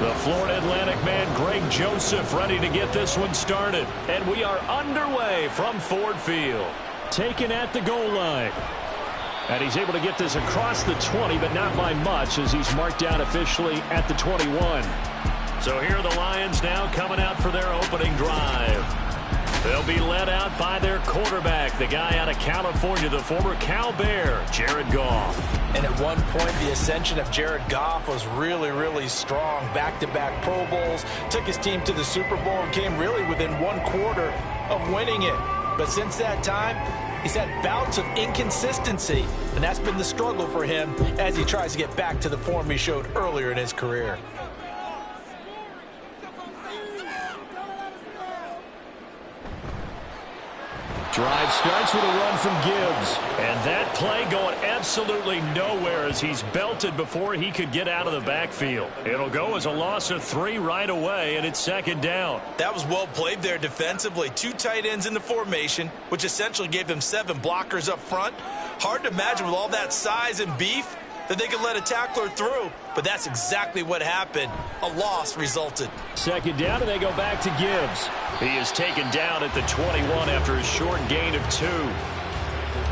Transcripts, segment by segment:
The Florida Atlantic man, Greg Joseph, ready to get this one started. And we are underway from Ford Field. Taken at the goal line. And he's able to get this across the 20, but not by much, as he's marked down officially at the 21. So here are the Lions now coming out for their opening drive. They'll be led out by their quarterback, the guy out of California, the former Cal Bear, Jared Goff. And at one point, the ascension of Jared Goff was really, really strong. Back-to-back Pro Bowls, took his team to the Super Bowl and came really within one quarter of winning it. But since that time, he's had bouts of inconsistency, and that's been the struggle for him as he tries to get back to the form he showed earlier in his career. Drive starts with a run from Gibbs. And that play going absolutely nowhere as he's belted before he could get out of the backfield. It'll go as a loss of 3 right away, and it's second down. That was well played there defensively. 2 tight ends in the formation, which essentially gave them 7 blockers up front. Hard to imagine with all that size and beef that they could let a tackler through, but that's exactly what happened. A loss resulted. Second down, and they go back to Gibbs. He is taken down at the 21 after a short gain of 2.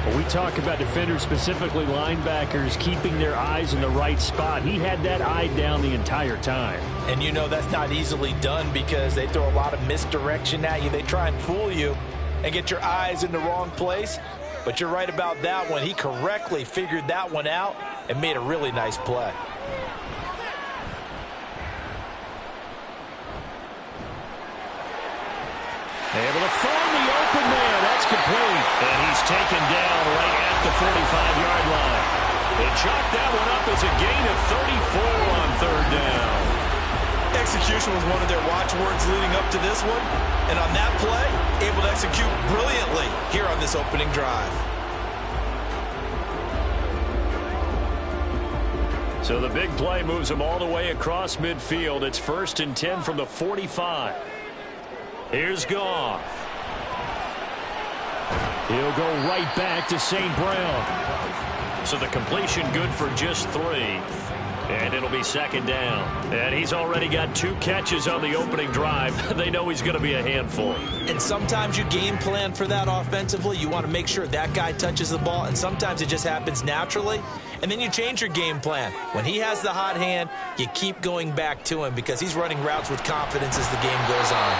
When we talk about defenders, specifically linebackers, keeping their eyes in the right spot, he had that eye down the entire time. And you know that's not easily done because they throw a lot of misdirection at you. They try and fool you and get your eyes in the wrong place. But you're right about that one. He correctly figured that one out and made a really nice play. Able to find the open man. That's complete. And he's taken down right at the 45-yard line. They chalked that one up as a gain of 34 on third down. Execution was one of their watchwords leading up to this one. And on that play, able to execute brilliantly here on this opening drive. So the big play moves him all the way across midfield. It's 1st and 10 from the 45. Here's Goff. He'll go right back to St. Brown. So the completion good for just 3. And it'll be second down. And he's already got 2 catches on the opening drive. They know he's going to be a handful. And sometimes you game plan for that offensively. You want to make sure that guy touches the ball. And sometimes it just happens naturally. And then you change your game plan. When he has the hot hand, you keep going back to him because he's running routes with confidence as the game goes on.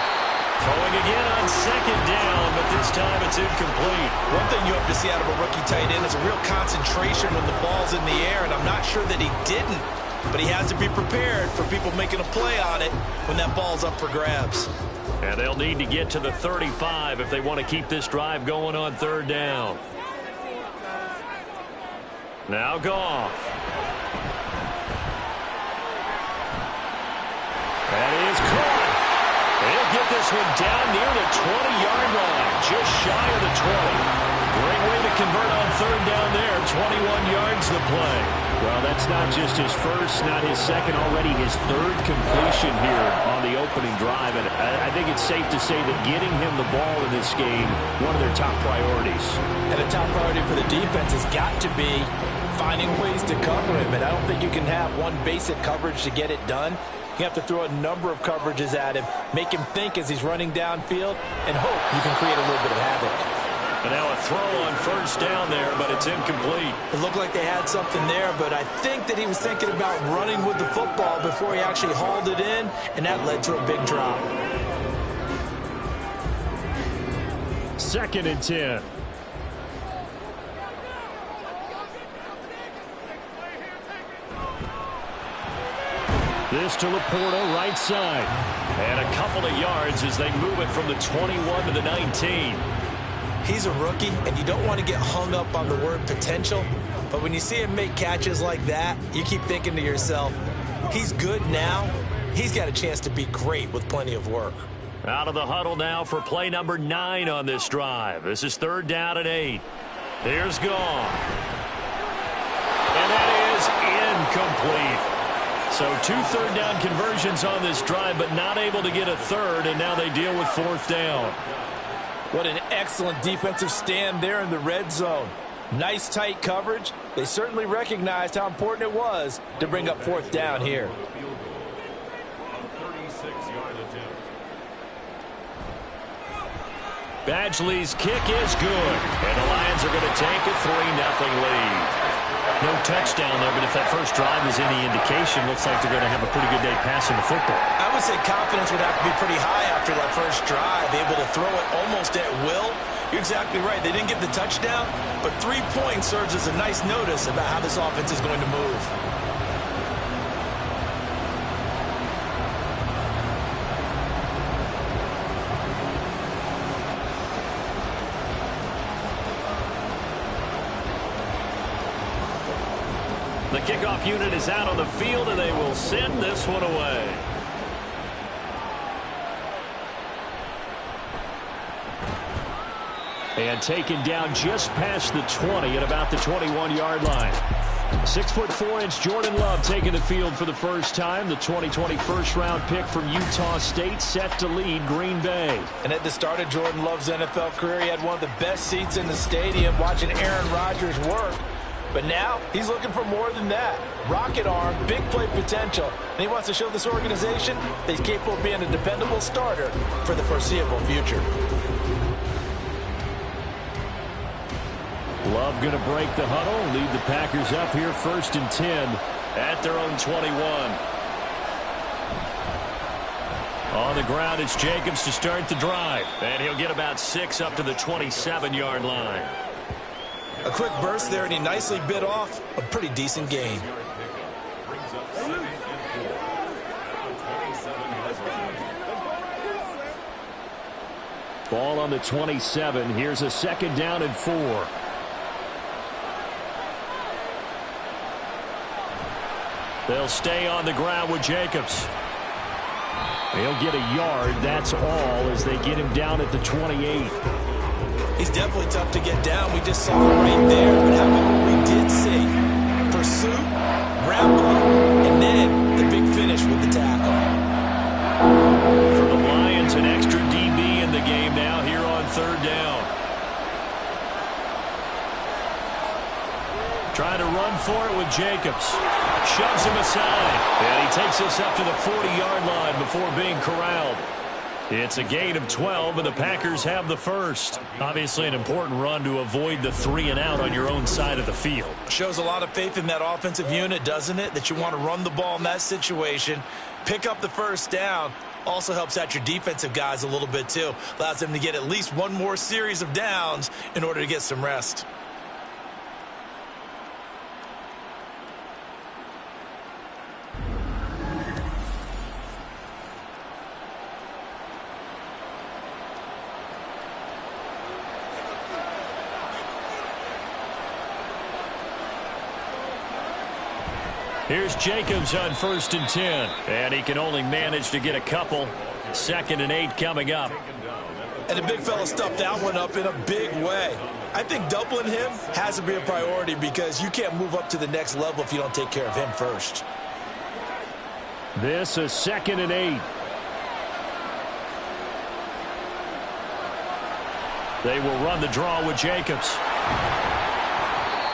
Throwing again on second down, but this time it's incomplete. One thing you hope to see out of a rookie tight end is a real concentration when the ball's in the air, and I'm not sure that he didn't, but he has to be prepared for people making a play on it when that ball's up for grabs. And they'll need to get to the 35 if they want to keep this drive going on third down. Now Goff. That is caught. He'll get this one down near the 20-yard line, just shy of the 20. Great way to convert on third down there. 21 yards the play. Well, that's not just his first, not his second, already his 3rd completion here on the opening drive. And I think it's safe to say that getting him the ball in this game, one of their top priorities. And a top priority for the defense has got to be finding ways to cover him. And I don't think you can have one basic coverage to get it done. You have to throw a number of coverages at him, make him think as he's running downfield, and hope you can create a little bit of havoc. And now a throw on first down there, but it's incomplete. It looked like they had something there, but I think that he was thinking about running with the football before he actually hauled it in, and that led to a big drop. 2nd and 10. This to Laporta, right side. And a couple of yards as they move it from the 21 to the 19. He's a rookie, and you don't want to get hung up on the word potential. But when you see him make catches like that, you keep thinking to yourself, he's good now. He's got a chance to be great with plenty of work. Out of the huddle now for play number 9 on this drive. This is 3rd down and 8. Here's Goff. And that is incomplete. So 2 third down conversions on this drive, but not able to get a third, and now they deal with 4th down. What an excellent defensive stand there in the red zone. Nice tight coverage. They certainly recognized how important it was to bring up 4th down here. Badgley's kick is good, and the Lions are going to take a 3-0 lead. No touchdown there, but if that first drive is any indication, looks like they're going to have a pretty good day passing the football. I would say confidence would have to be pretty high after that first drive, able to throw it almost at will. You're exactly right. They didn't get the touchdown, but 3 points serves as a nice notice about how this offense is going to move. The kickoff unit is out on the field, and they will send this one away. And taken down just past the 20 at about the 21-yard line. 6'4" Jordan Love taking the field for the first time. The 2020 first-round pick from Utah State set to lead Green Bay. And at the start of Jordan Love's NFL career, he had one of the best seats in the stadium watching Aaron Rodgers work. But now he's looking for more than that. Rocket arm, big play potential. And he wants to show this organization that he's capable of being a dependable starter for the foreseeable future. Love going to break the huddle, lead the Packers up here 1st and 10 at their own 21. On the ground, it's Jacobs to start the drive. And he'll get about 6 up to the 27-yard line. A quick burst there, and he nicely bit off a pretty decent gain. Ball on the 27. Here's a 2nd down and 4. They'll stay on the ground with Jacobs. He'll get a yard. That's all as they get him down at the 28. He's definitely tough to get down. We just saw it right there. But how about what we did see? Pursuit, wrap up, and then the big finish with the tackle. For the Lions, an extra DB in the game now here on 3rd down. Trying to run for it with Jacobs. Shoves him aside. And he takes us up to the 40-yard line before being corralled. It's a gain of 12, and the Packers have the first. Obviously an important run to avoid the 3-and-out on your own side of the field. Shows a lot of faith in that offensive unit, doesn't it? That you want to run the ball in that situation. Pick up the first down. Also helps out your defensive guys a little bit, too. Allows them to get at least one more series of downs in order to get some rest. Here's Jacobs on 1st and 10. And he can only manage to get a couple. 2nd and 8 coming up. And the big fella stuffed that one up in a big way. I think doubling him has to be a priority because you can't move up to the next level if you don't take care of him first. This is 2nd and 8. They will run the draw with Jacobs.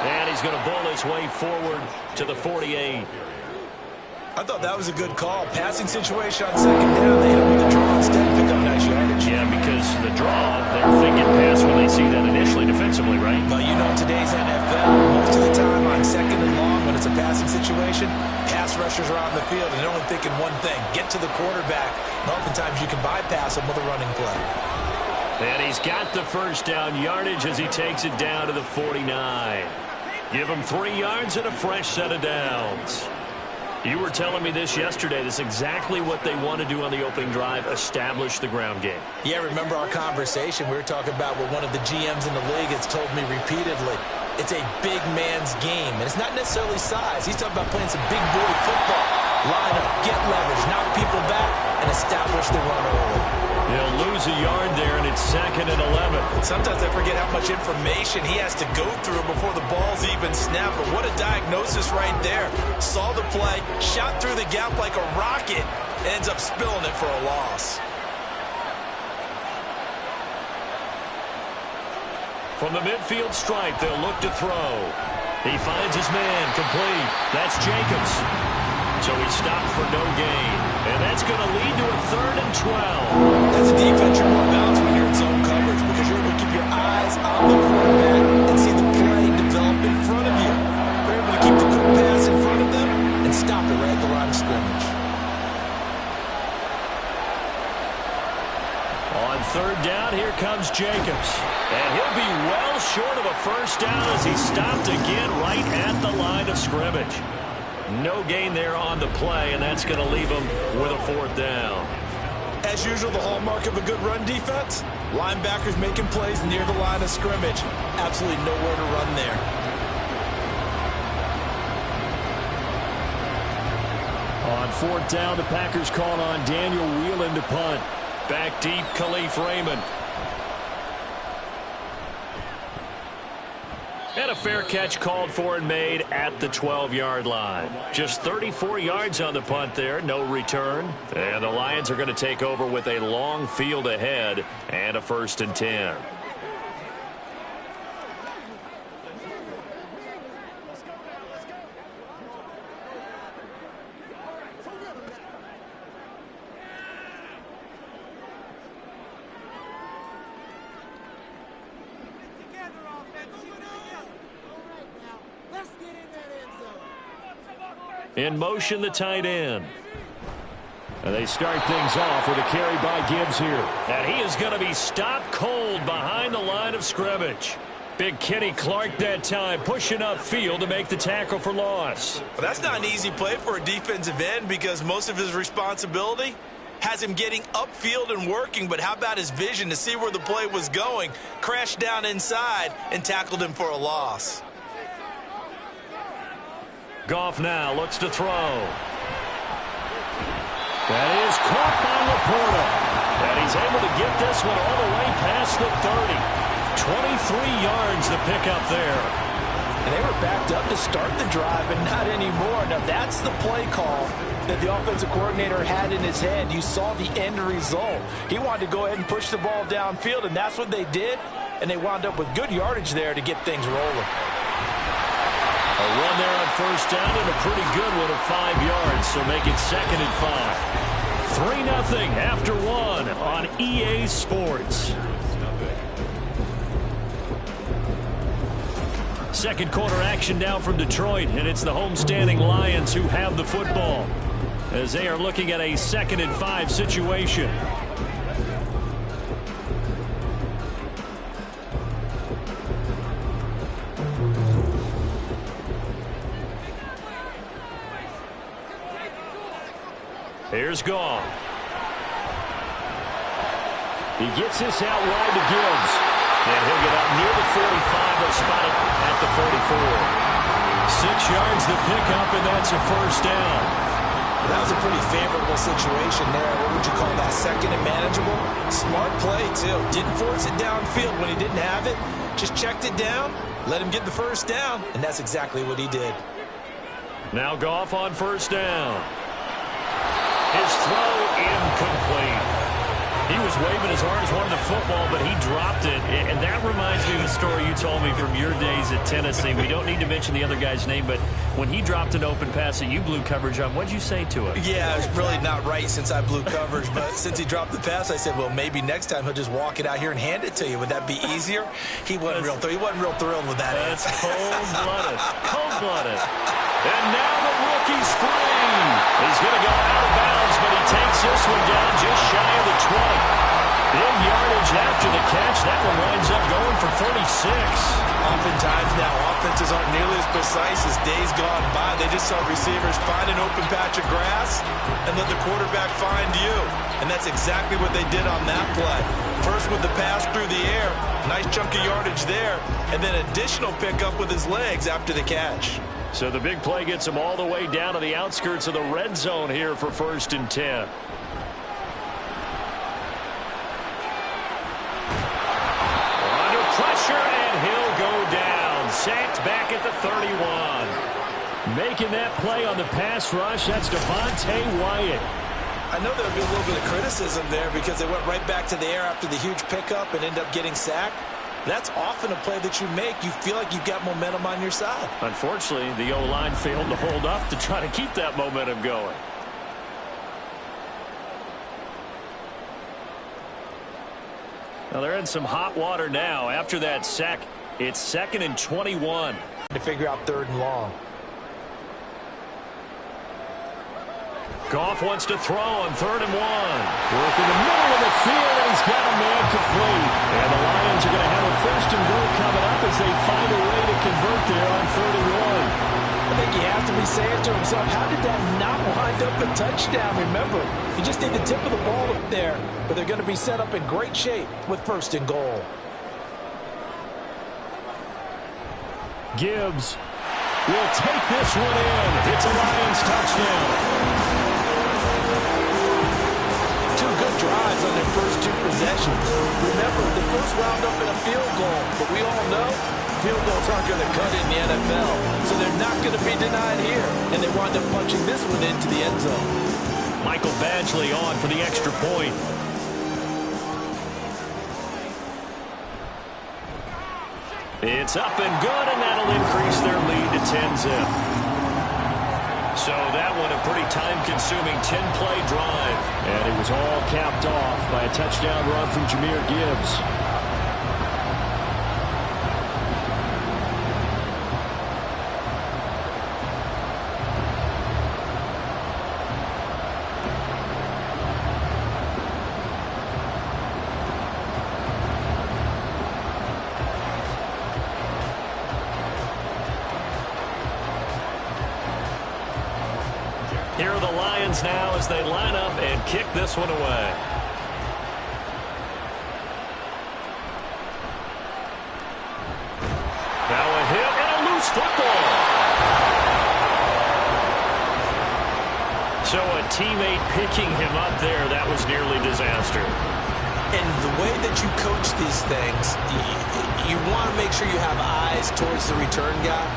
And he's going to bowl his way forward to the 48. I thought that was a good call. Passing situation on 2nd down. They hit him with the draw instead. Pick up nice yardage. Yeah, because the draw, they're thinking pass when they see that initially defensively, right? But you know, in today's NFL, most of the time on 2nd and long, when it's a passing situation, pass rushers are on the field and they're only thinking one thing, get to the quarterback. And oftentimes you can bypass him with a running play. And he's got the first down yardage as he takes it down to the 49. Give him 3 yards and a fresh set of downs. You were telling me this yesterday. This is exactly what they want to do on the opening drive, establish the ground game. Yeah, remember our conversation? We were talking about what one of the GMs in the league has told me repeatedly. It's a big man's game, and it's not necessarily size. He's talking about playing some big boy football. Line up, get leverage, knock people back, and establish the run early. He'll lose a yard there, and it's 2nd and 11. Sometimes I forget how much information he has to go through before the ball's even snapped. But what a diagnosis right there. Saw the play, shot through the gap like a rocket, ends up spilling it for a loss. From the midfield stripe, they'll look to throw. He finds his man, complete. That's Jacobs. So he stopped for no gain. And that's going to lead to a 3rd and 12. That's a defense you're more balanced when you're in zone coverage because you're able to keep your eyes on the quarterback and see the play develop in front of you. You're able to keep the quick pass in front of them and stop it right at the line of scrimmage. On 3rd down, here comes Jacobs. And he'll be well short of a first down as he stopped again right at the line of scrimmage. No gain there on the play, and that's going to leave him with a 4th down. As usual, the hallmark of a good run defense, linebackers making plays near the line of scrimmage. Absolutely nowhere to run there. On 4th down, the Packers called on Daniel Whelan to punt. Back deep, Khalif Raymond. And a fair catch called for and made at the 12-yard line. Just 34 yards on the punt there, no return. And the Lions are going to take over with a long field ahead and a 1st and 10. In motion, the tight end. And they start things off with a carry by Gibbs here. And he is going to be stopped cold behind the line of scrimmage. Big Kenny Clark that time pushing upfield to make the tackle for loss. Well, that's not an easy play for a defensive end because most of his responsibility has him getting upfield and working, but how about his vision to see where the play was going, crashed down inside, and tackled him for a loss. Goff now looks to throw. That is caught by Laporta. And he's able to get this one all the way past the 30. 23 yards to pick up there. And they were backed up to start the drive, but not anymore. Now that's the play call that the offensive coordinator had in his head. You saw the end result. He wanted to go ahead and push the ball downfield, and that's what they did. And they wound up with good yardage there to get things rolling. A run there on 1st down and a pretty good one of 5 yards, so make it 2nd and 5. 3-0 after 1 on EA Sports. Second quarter action now from Detroit, and it's the homestanding Lions who have the football as they are looking at a 2nd and 5 situation. Here's Goff. He gets this out wide to Gibbs. And he'll get up near the 45. They'll spot it at the 44. 6 yards to pick up, and that's a 1st down. Well, that was a pretty favorable situation there. What would you call that? 2nd and manageable? Smart play, too. Didn't force it downfield when he didn't have it. Just checked it down, let him get the 1st down, and that's exactly what he did. Now Goff on 1st down. His throw incomplete. He was waving his arms, wanting the football, but he dropped it. And that reminds me of the story you told me from your days at Tennessee. We don't need to mention the other guy's name, but when he dropped an open pass that you blew coverage on, what'd you say to him? Yeah, it was really not right since I blew coverage, but since he dropped the pass, I said, well, maybe next time he'll just walk it out here and hand it to you. Would that be easier? He wasn't real thrilled with that. That's cold-blooded. Cold-blooded. And now the rookie's free. He's going to go out of bounds, but he takes this one down just shy of the 20. Big yardage after the catch. That one winds up going for 36. Oftentimes now, offenses aren't nearly as precise as days gone by. They just saw receivers find an open patch of grass and let the quarterback find you. And that's exactly what they did on that play. First with the pass through the air, nice chunk of yardage there, and then additional pickup with his legs after the catch. So the big play gets him all the way down to the outskirts of the red zone here for 1st and 10. Under pressure, and he'll go down. Sacked back at the 31. Making that play on the pass rush, that's Devontae Wyatt. I know there'll be a little bit of criticism there because they went right back to the air after the huge pickup and ended up getting sacked. That's often a play that you make. You feel like you've got momentum on your side. Unfortunately, the O-line failed to hold up to try to keep that momentum going. Now they're in some hot water now. After that sack, it's 2nd and 21. To figure out 3rd and long. Goff wants to throw on 3rd and 1. Work in the middle of the field, and he's got a man complete. And the Lions are going to have a 1st and goal coming up as they find a way to convert there on 3rd and 1. I think he has to be saying to himself, how did that not wind up a touchdown? Remember, you just need the tip of the ball up there, but they're going to be set up in great shape with 1st and goal. Gibbs will take this one in. It's a Lions touchdown. 2 good drives on their first 2 possessions. Remember, the first wound up in a field goal, but we all know field goals aren't going to cut in the NFL, so they're not going to be denied here, and they wind up punching this one into the end zone. Michael Badgley on for the extra point. It's up and good, and that'll increase their lead to 10-zip. So that one a pretty time-consuming 10-play drive. And it was all capped off by a touchdown run from Jahmyr Gibbs. Here are the Lions now as they line up and kick this one away. Now a hit and a loose football. So a teammate picking him up there, that was nearly disaster. And the way that you coach these things, you want to make sure you have eyes towards the return guy,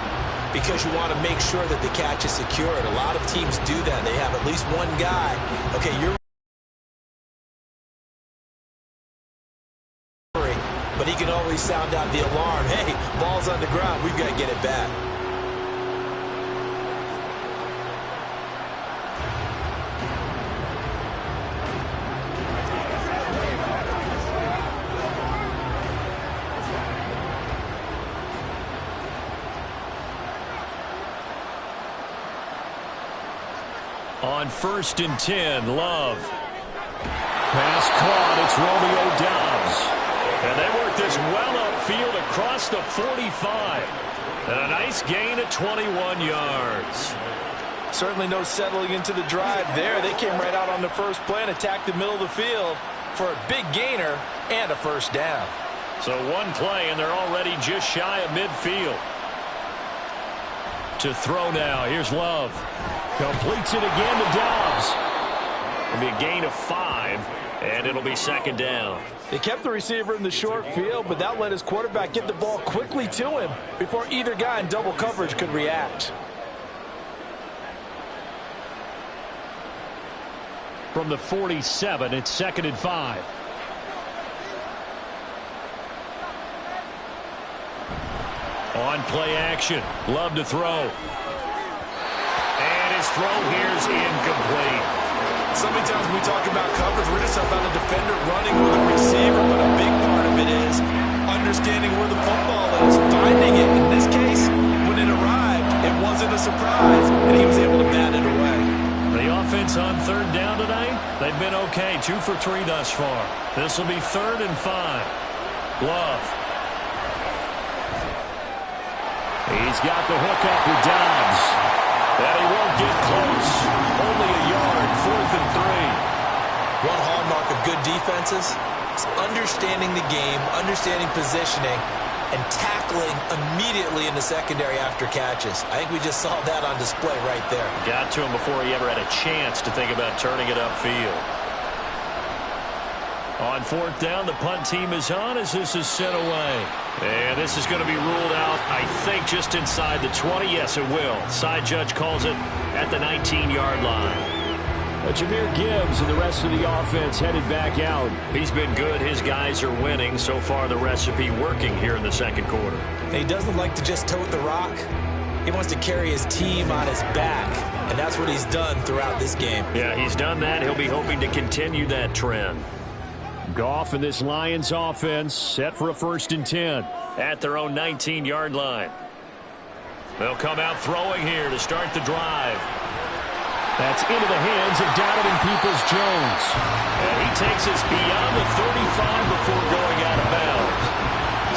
because you want to make sure that the catch is secured. A lot of teams do that. They have at least one guy. Okay, you're but he can always sound out the alarm. Hey, ball's on the ground. We've got to get it back. On 1st and 10, Love. Pass caught. It's Romeo Doubs. And they work this well upfield across the 45. And a nice gain of 21 yards. Certainly no settling into the drive there. They came right out on the first play and attacked the middle of the field for a big gainer and a 1st down. So one play, and they're already just shy of midfield. To throw now. Here's Love. Completes it again to Doubs. It'll be a gain of 5, and it'll be 2nd down. They kept the receiver in the short field, but that let his quarterback get the ball quickly to him before either guy in double coverage could react. From the 47, it's 2nd and 5. On play action. Love to throw. And his throw here is incomplete. So many times when we talk about coverage, we're just about a defender running with a receiver, but a big part of it is understanding where the football is, finding it. In this case, when it arrived, it wasn't a surprise, and he was able to bat it away. The offense on 3rd down tonight, they've been okay, 2 for 3 thus far. This will be 3rd and 5. Love. He's got the hook up with Doubs. And he won't get close. Only a yard, 4th and 3. One hallmark of good defenses is understanding the game, understanding positioning, and tackling immediately in the secondary after catches. I think we just saw that on display right there. Got to him before he ever had a chance to think about turning it upfield. On 4th down, the punt team is on as this is sent away. And this is going to be ruled out, I think, just inside the 20. Yes, it will. Side judge calls it at the 19-yard line. Jahmyr Gibbs and the rest of the offense headed back out. He's been good. His guys are winning. So far, the recipe working here in the second quarter. He doesn't like to just tote the rock. He wants to carry his team on his back, and that's what he's done throughout this game. Yeah, he's done that. He'll be hoping to continue that trend. Goff and this Lions offense set for a 1st and 10 at their own 19-yard line. They'll come out throwing here to start the drive. That's into the hands of Donovan Peoples-Jones. And he takes us beyond the 35 before going out of bounds.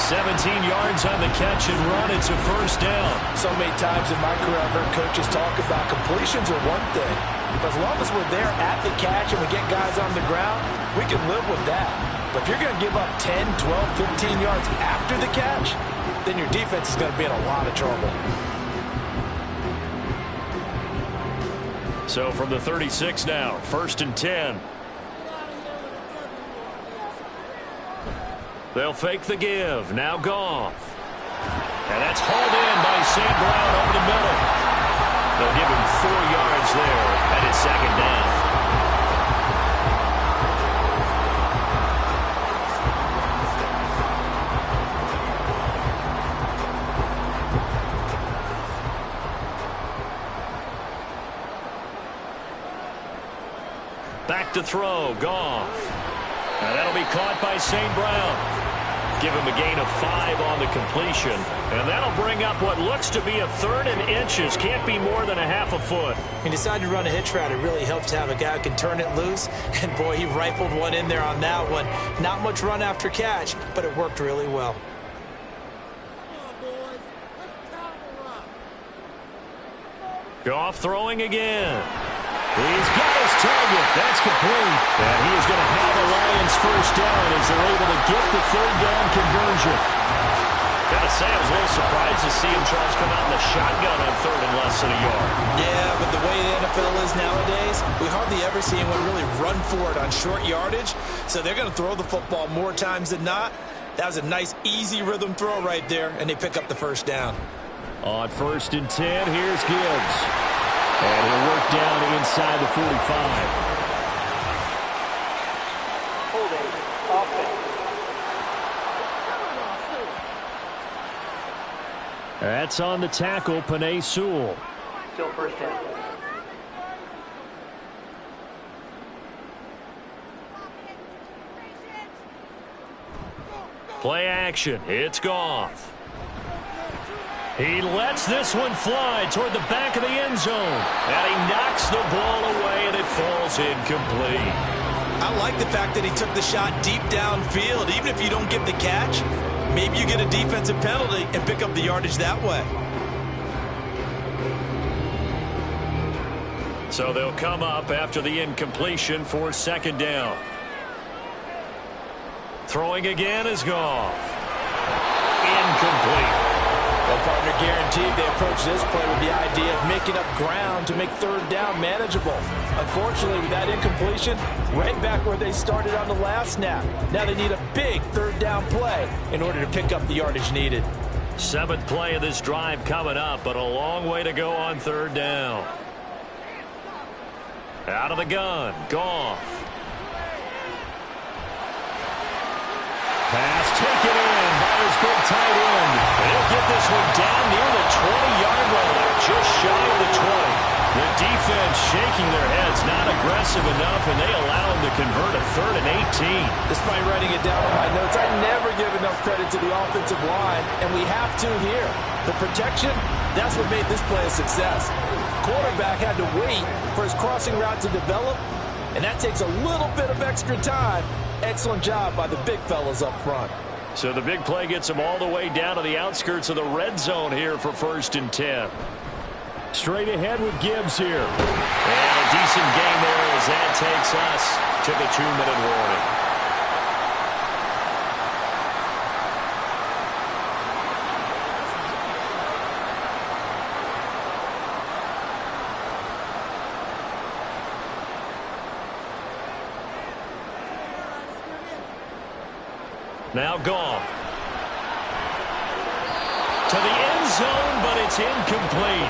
17 yards on the catch and run. It's a 1st down. So many times in my career, I've heard coaches talk about completions are one thing. But as long as we're there at the catch and we get guys on the ground, we can live with that. But if you're going to give up 10, 12, 15 yards after the catch, then your defense is going to be in a lot of trouble. So from the 36 now, 1st and 10. They'll fake the give. Now Goff. And that's hauled in by St. Brown over the middle. They'll give him 4 yards there at his 2nd down. Back to throw, Goff. And that'll be caught by St. Brown. Give him a gain of 5 on the completion. And that'll bring up what looks to be a 3rd and inches. Can't be more than a half a foot. He decided to run a hitch route. It really helps to have a guy who can turn it loose. And, boy, he rifled one in there on that one. Not much run after catch, but it worked really well. Goff throwing again. He's got his target. That's complete. And he is going to have a Lions 1st down as they're able to get the 3rd down conversion. Gotta say, I was a little surprised to see him, Charles, come out in the shotgun on 3rd and less than a yard. Yeah, but the way the NFL is nowadays, we hardly ever see anyone really run for it on short yardage. So they're going to throw the football more times than not. That was a nice, easy rhythm throw right there, and they pick up the 1st down. On 1st and 10, here's Gibbs. And he'll work down inside the 45. Holding offense. That's on the tackle, Penei Sewell. Still 1st down. Play action. It's Goff. He lets this one fly toward the back of the end zone. And he knocks the ball away, and it falls incomplete. I like the fact that he took the shot deep downfield. Even if you don't get the catch, maybe you get a defensive penalty and pick up the yardage that way. So they'll come up after the incompletion for 2nd down. Throwing again is Goff. Incomplete. Well, partner, guaranteed they approach this play with the idea of making up ground to make 3rd down manageable. Unfortunately, with that incompletion, right back where they started on the last snap. Now they need a big 3rd down play in order to pick up the yardage needed. 7th play of this drive coming up, but a long way to go on 3rd down. Out of the gun, Goff. Pass taken in by his big tight end. He'll get this one down near the 20-yard line, just shy of the 20. The defense shaking their heads, not aggressive enough, and they allow him to convert a 3rd and 18. Despite writing it down on my notes, I never give enough credit to the offensive line, and we have to here. The protection, that's what made this play a success. Quarterback had to wait for his crossing route to develop, and that takes a little bit of extra time. Excellent job by the big fellas up front. So the big play gets them all the way down to the outskirts of the red zone here for 1st and 10. Straight ahead with Gibbs here. And a decent gain there as that takes us to the 2-minute warning. Now Goff. To the end zone, but it's incomplete.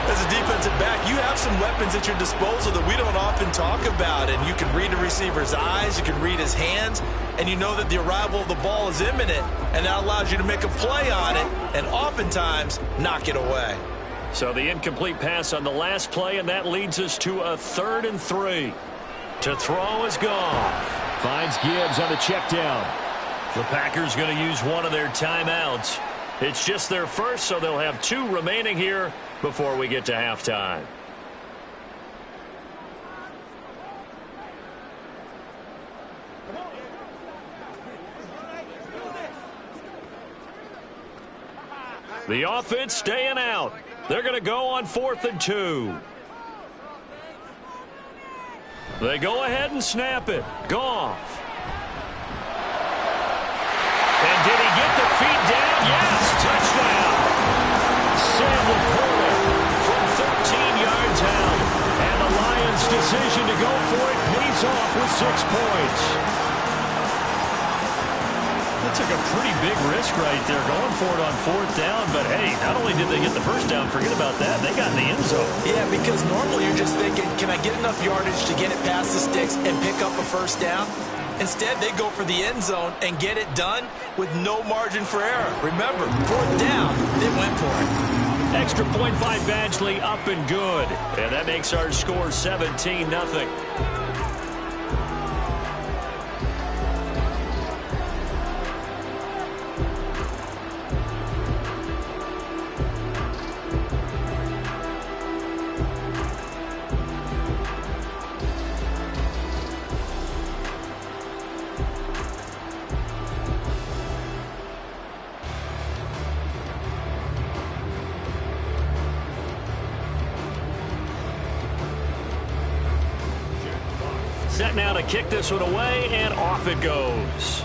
As a defensive back, you have some weapons at your disposal that we don't often talk about. And you can read the receiver's eyes, you can read his hands, and you know that the arrival of the ball is imminent, and that allows you to make a play on it and oftentimes knock it away. So the incomplete pass on the last play, and that leads us to a 3rd and 3. To throw is Goff. Finds Gibbs on the check down. The Packers going to use one of their timeouts. It's just their first, so they'll have 2 remaining here before we get to halftime. The offense staying out. They're going to go on 4th and 2. They go ahead and snap it. Goff. And did he get the feet down? Yes, touchdown. Sam Laporta from 13 yards out. And the Lions' decision to go for it pays off with 6 points. That took a pretty big risk right there, going for it on 4th down. But, hey, not only did they get the first down, forget about that, they got in the end zone. Yeah, because normally you're just thinking, can I get enough yardage to get it past the sticks and pick up a first down? Instead, they go for the end zone and get it done with no margin for error. Remember, 4th down, they went for it. Extra point by Badgley, up and good. And that makes our score 17-0. Set now to kick this one away, and off it goes.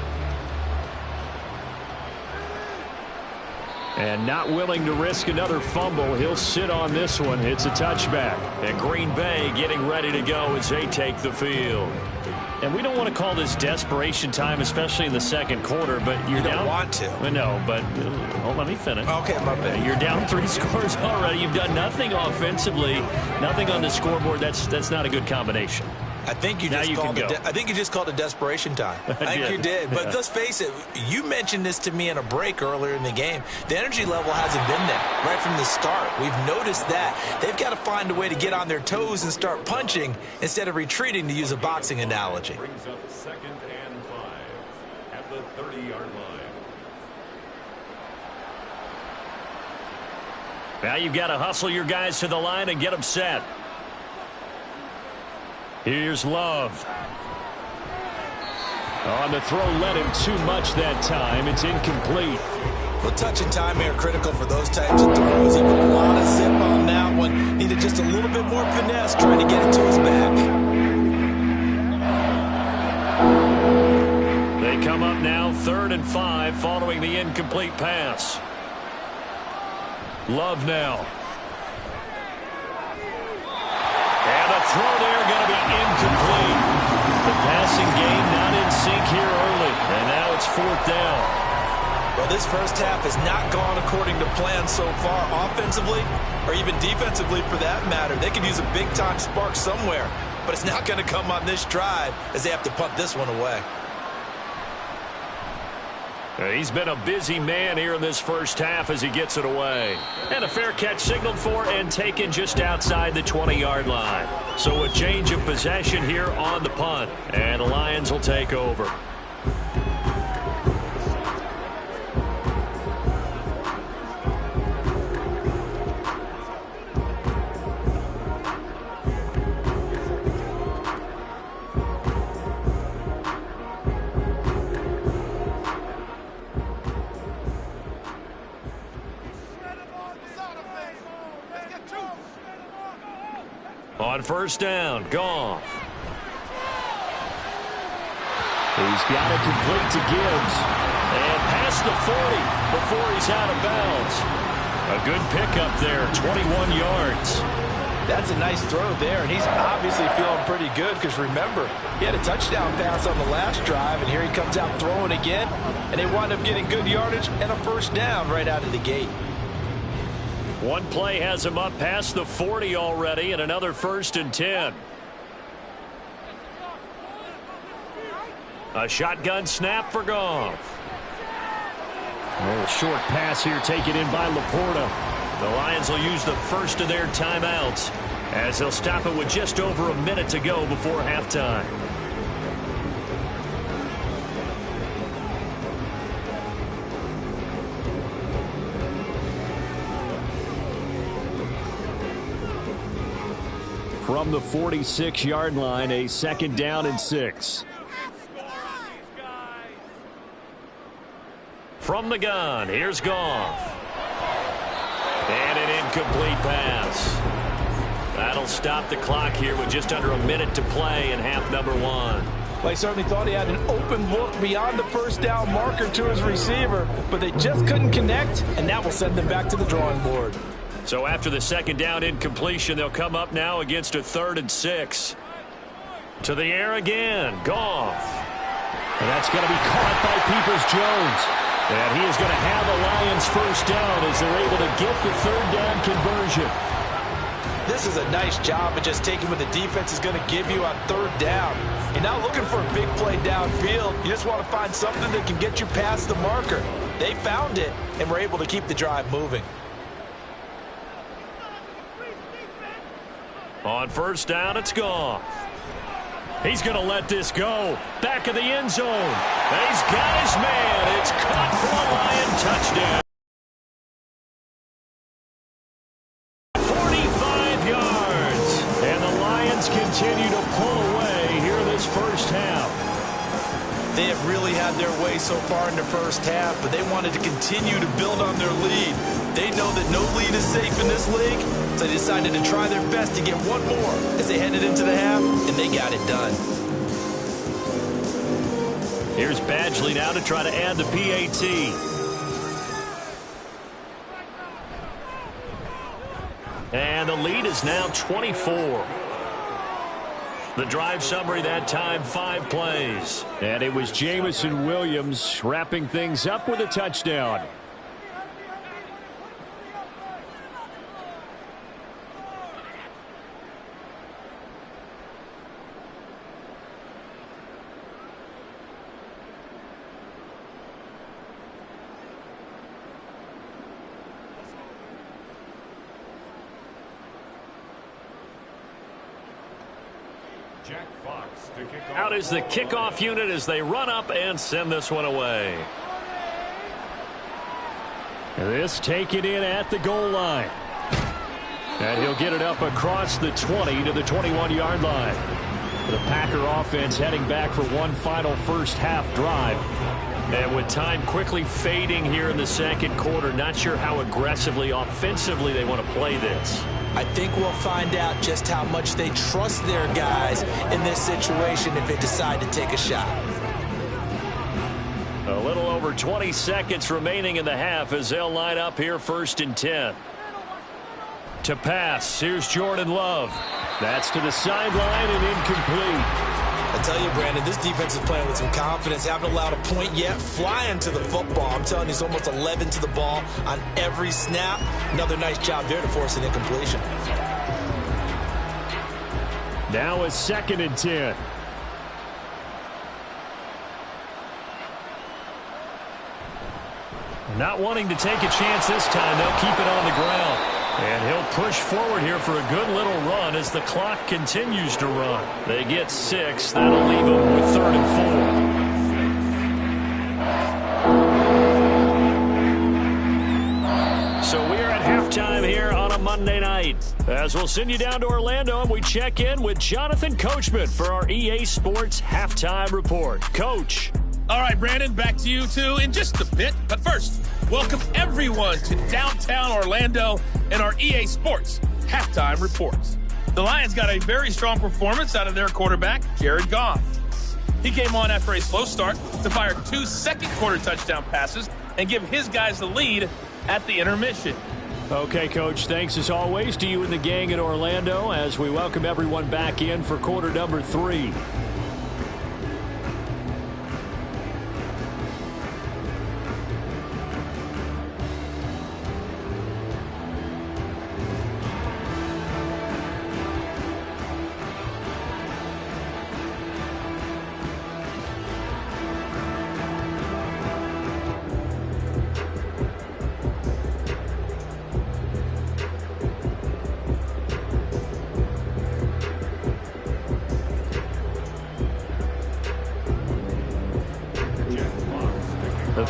And not willing to risk another fumble, he'll sit on this one. It's a touchback. And Green Bay getting ready to go as they take the field. And we don't want to call this desperation time, especially in the second quarter, but you're down. You don't want to. No, but let me finish. Okay, my bad. You're down 3 scores already. You've done nothing offensively, nothing on the scoreboard. That's not a good combination. I think you just called it desperation time. I think you did. But let's face it, you mentioned this to me in a break earlier in the game. The energy level hasn't been there right from the start. We've noticed that. They've got to find a way to get on their toes and start punching instead of retreating, to use a boxing analogy. Brings up 2nd and 5 at the 30-yard line. Now you've got to hustle your guys to the line and get them set. Here's Love. On the throw, led him too much that time. It's incomplete. Well, touch and timing are critical for those types of throws. He put a lot of zip on that one. Needed just a little bit more finesse trying to get it to his back. They come up now 3rd and 5 following the incomplete pass. Love now. And the throw there going to be incomplete. The passing game not in sync here early. And now it's 4th down. Well, this first half has not gone according to plan so far, offensively or even defensively for that matter. They could use a big-time spark somewhere, but it's not going to come on this drive as they have to punt this one away. He's been a busy man here in this first half as he gets it away. And a fair catch signaled for and taken just outside the 20-yard line. So a change of possession here on the punt. And the Lions will take over. On 1st down, Goff. He's got it complete to Gibbs. And past the 40 before he's out of bounds. A good pickup there, 21 yards. That's a nice throw there, and he's obviously feeling pretty good because, remember, he had a touchdown pass on the last drive, and here he comes out throwing again, and they wind up getting good yardage and a first down right out of the gate. One play has him up past the 40 already, and another 1st and 10. A shotgun snap for Goff. A little short pass here taken in by Laporta. The Lions will use the first of their timeouts as they'll stop it with just over a minute to go before halftime. From the 46-yard line, a 2nd down and 6. From the gun, here's Goff. And an incomplete pass. That'll stop the clock here with just under a minute to play in half number 1. Well, he certainly thought he had an open look beyond the first down marker to his receiver, but they just couldn't connect, and that will send them back to the drawing board. So after the 2nd down incompletion, they'll come up now against a 3rd and 6. To the air again, Goff. And that's going to be caught by Peoples-Jones. And he is going to have the Lions first down as they're able to get the 3rd down conversion. This is a nice job of just taking what the defense is going to give you on 3rd down. You're not looking for a big play downfield. You just want to find something that can get you past the marker. They found it and were able to keep the drive moving. On 1st down, it's Goff. He's going to let this go. Back of the end zone. And he's got his man. It's caught for a Lion touchdown. 45 yards. And the Lions continue to pull away here in this first half. They have really had their way so far in the first half, but they wanted to continue to build on their lead. They know that no lead is safe in this league, so they decided to try their best to get one more as they headed into the half, and they got it done. Here's Badgley now to try to add the PAT. And the lead is now 24. The drive summary that time, 5 plays. And it was Jamison Williams wrapping things up with a touchdown. Out is the kickoff unit as they run up and send this one away. This taken in at the goal line. And he'll get it up across the 20 to the 21-yard line. The Packer offense heading back for one final first half drive. And with time quickly fading here in the 2nd quarter, not sure how aggressively, offensively they want to play this. I think we'll find out just how much they trust their guys in this situation if they decide to take a shot. A little over 20 seconds remaining in the half as they'll line up here 1st and 10. To pass, here's Jordan Love. That's to the sideline and incomplete. I tell you, Brandon, this defense is playing with some confidence. Haven't allowed a point yet. Flying to the football. I'm telling you, it's almost 11 to the ball on every snap. Another nice job there to force an incompletion. Now a 2nd and 10. Not wanting to take a chance this time. They'll keep it on the ground. And he'll push forward here for a good little run as the clock continues to run. They get 6. That'll leave them with 3rd and 4. So we're at halftime here on a Monday night. As we'll send you down to Orlando and we check in with Jonathan Coachman for our EA Sports Halftime Report. Coach. All right, Brandon, back to you two in just a bit. But first, welcome everyone to downtown Orlando and our EA Sports Halftime Reports. The Lions got a very strong performance out of their quarterback, Jared Goff. He came on after a slow start to fire 2 second-quarter touchdown passes and give his guys the lead at the intermission. Okay, Coach, thanks as always to you and the gang in Orlando as we welcome everyone back in for quarter number 3.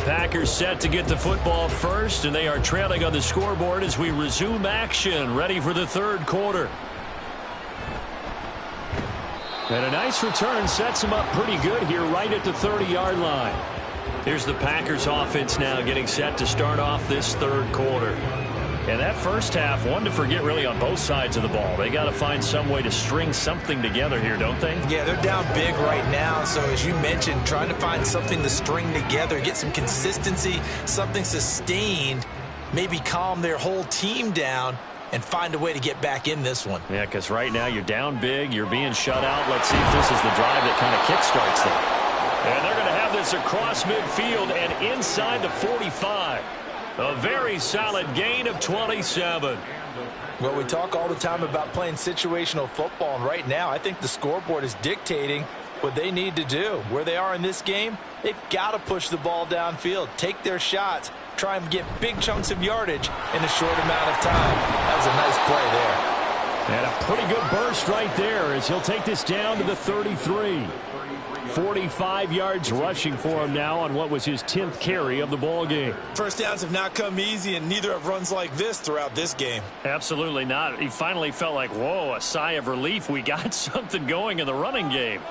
Packers set to get the football first, and they are trailing on the scoreboard as we resume action, ready for the third quarter. And a nice return sets them up pretty good here right at the 30-yard line. Here's the Packers offense now getting set to start off this third quarter. And that first half, one to forget really on both sides of the ball. They got to find some way to string something together here, don't they? Yeah, they're down big right now. So as you mentioned, trying to find something to string together, get some consistency, something sustained, maybe calm their whole team down and find a way to get back in this one. Yeah, because right now you're down big, you're being shut out. Let's see if this is the drive that kind of kickstarts them. And they're going to have this across midfield and inside the 45. A very solid gain of 27. Well, we talk all the time about playing situational football, and right now I think the scoreboard is dictating what they need to do. Where they are in this game, they've got to push the ball downfield, take their shots, try and get big chunks of yardage in a short amount of time. That was a nice play there. And a pretty good burst right there as he'll take this down to the 33. 45 yards rushing for him now on what was his 10th carry of the ball game. First downs have not come easy, and neither have runs like this throughout this game. Absolutely not. He finally felt like, whoa, a sigh of relief. We got something going in the running game.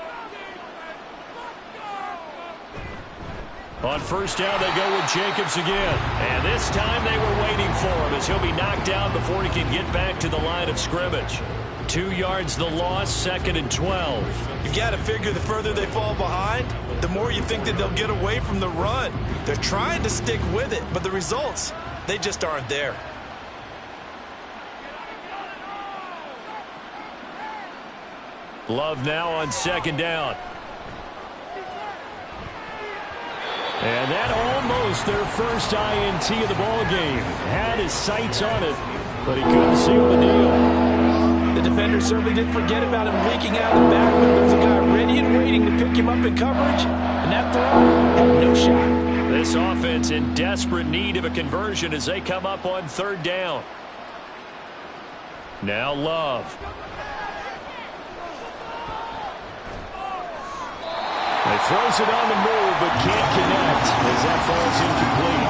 On first down, they go with Jacobs again. And this time they were waiting for him as he'll be knocked down before he can get back to the line of scrimmage. 2 yards the loss, 2nd and 12. You got to figure the further they fall behind, the more you think that they'll get away from the run. They're trying to stick with it, but the results, they just aren't there. Love now on 2nd down. And that almost their first INT of the ball game. Had his sights on it, but he couldn't seal the deal. The defender certainly didn't forget about him leaking out of the backfield. There was a guy ready and waiting to pick him up in coverage, and that throw had no shot. This offense in desperate need of a conversion as they come up on 3rd down. Now Love. He throws it on the move, but can't connect as that falls incomplete.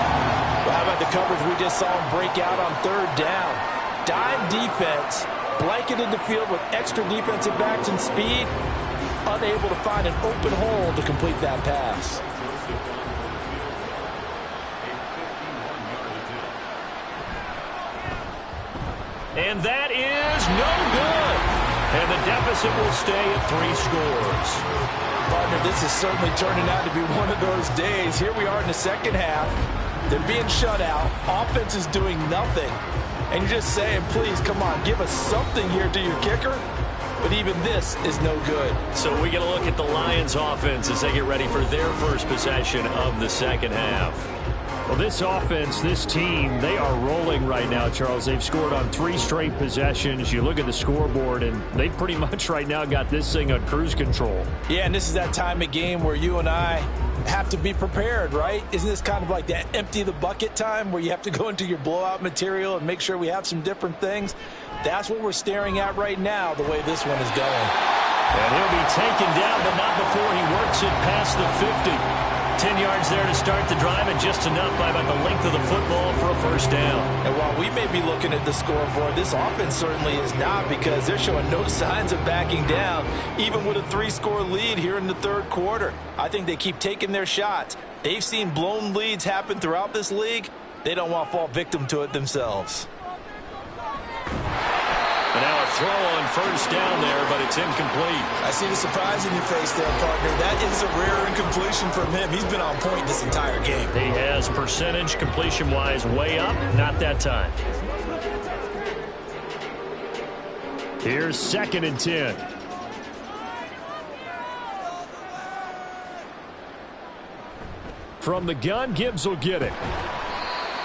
Well, how about the coverage we just saw him break out on 3rd down? Dime defense. Blanketed the field with extra defensive backs and speed, unable to find an open hole to complete that pass. And that is no good. And the deficit will stay at 3 scores. Partner, this is certainly turning out to be one of those days. Here we are in the second half. They're being shut out. Offense is doing nothing. And you're just saying, please, come on, give us something here to your kicker. But even this is no good. So we get a look at the Lions offense as they get ready for their first possession of the second half. Well, this offense, this team, they are rolling right now, Charles. They've scored on 3 straight possessions. You look at the scoreboard, and they pretty much right now got this thing on cruise control. Yeah, and this is that time of game where you and I have to be prepared, right? Isn't this kind of like that empty the bucket time where you have to go into your blowout material and make sure we have some different things? That's what we're staring at right now, the way this one is going. And he'll be taken down, but not before he works it past the 50. 10 yards there to start the drive, and just enough by about the length of the football for a first down. And while we may be looking at the scoreboard, this offense certainly is not, because they're showing no signs of backing down, even with a 3-score lead here in the third quarter. I think they keep taking their shots. They've seen blown leads happen throughout this league. They don't want to fall victim to it themselves. And now a throw on first down there, but it's incomplete. I see the surprise in your face there, partner. That is a rare incompletion from him. He's been on point this entire game. He has percentage completion-wise way up. Not that time. Here's 2nd and 10. From the gun, Gibbs will get it.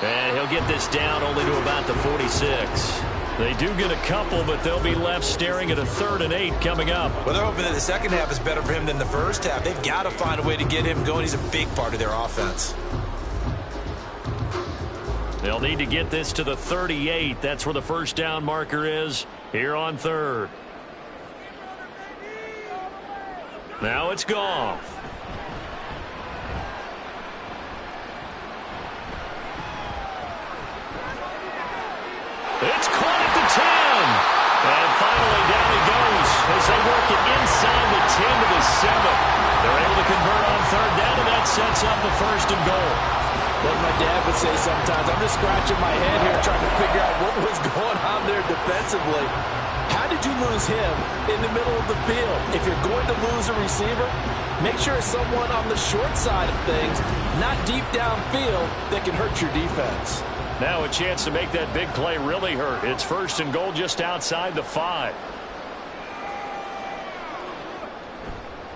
And he'll get this down only to about the 46. They do get a couple, but they'll be left staring at a 3rd and 8 coming up. Well, they're hoping that the second half is better for him than the first half. They've got to find a way to get him going. He's a big part of their offense. They'll need to get this to the 38. That's where the first down marker is here on 3rd. Now it's Goff. sets up the first and goal. Like my dad would say sometimes, I'm just scratching my head here trying to figure out what was going on there defensively. How did you lose him in the middle of the field? If you're going to lose a receiver, make sure it's someone on the short side of things, not deep downfield, that can hurt your defense. Now a chance to make that big play really hurt. It's first and goal just outside the 5.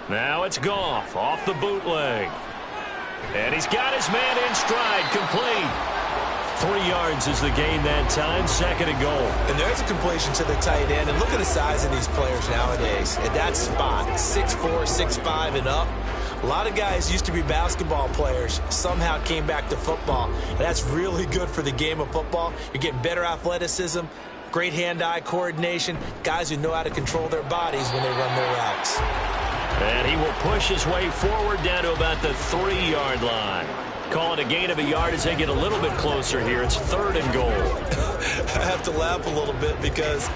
Now it's Goff off the bootleg. And he's got his man in stride, complete. 3 yards is the gain that time, second and goal. And there's a completion to the tight end. And look at the size of these players nowadays. At that spot, 6'4", 6'5", and up. A lot of guys used to be basketball players, somehow came back to football. And that's really good for the game of football. You're getting better athleticism, great hand-eye coordination, guys who know how to control their bodies when they run their routes. And he will push his way forward down to about the 3-yard line. Call it a gain of a yard as they get a little bit closer here. It's third and goal. I have to laugh a little bit because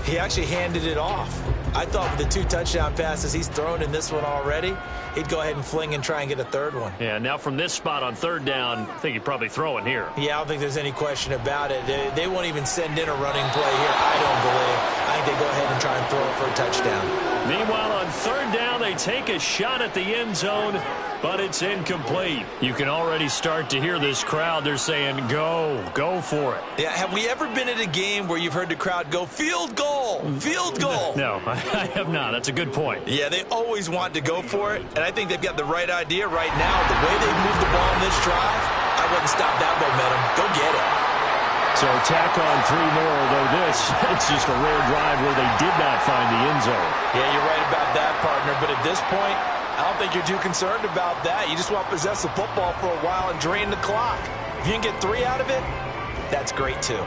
he actually handed it off. I thought with the 2 touchdown passes he's thrown in this one already, he'd go ahead and fling and try and get a third one. Yeah, now from this spot on third down, I think he'd probably throw it here. Yeah, I don't think there's any question about it. They won't even send in a running play here, I don't believe. I think they go ahead and try and throw it for a touchdown. Meanwhile, on third down, they take a shot at the end zone, but it's incomplete. You can already start to hear this crowd. They're saying, go for it. Yeah, have we ever been at a game where you've heard the crowd go, field goal, field goal? No, I have not. That's a good point. Yeah, they always want to go for it, and I think they've got the right idea right now. The way they've moved the ball in this drive, I wouldn't stop that momentum. Go get it. So tack on 3 more, though it's just a rare drive where they did not find the end zone. Yeah, you're right about that, partner, but at this point, I don't think you're too concerned about that. You just want to possess the football for a while and drain the clock. If you can get 3 out of it, that's great too.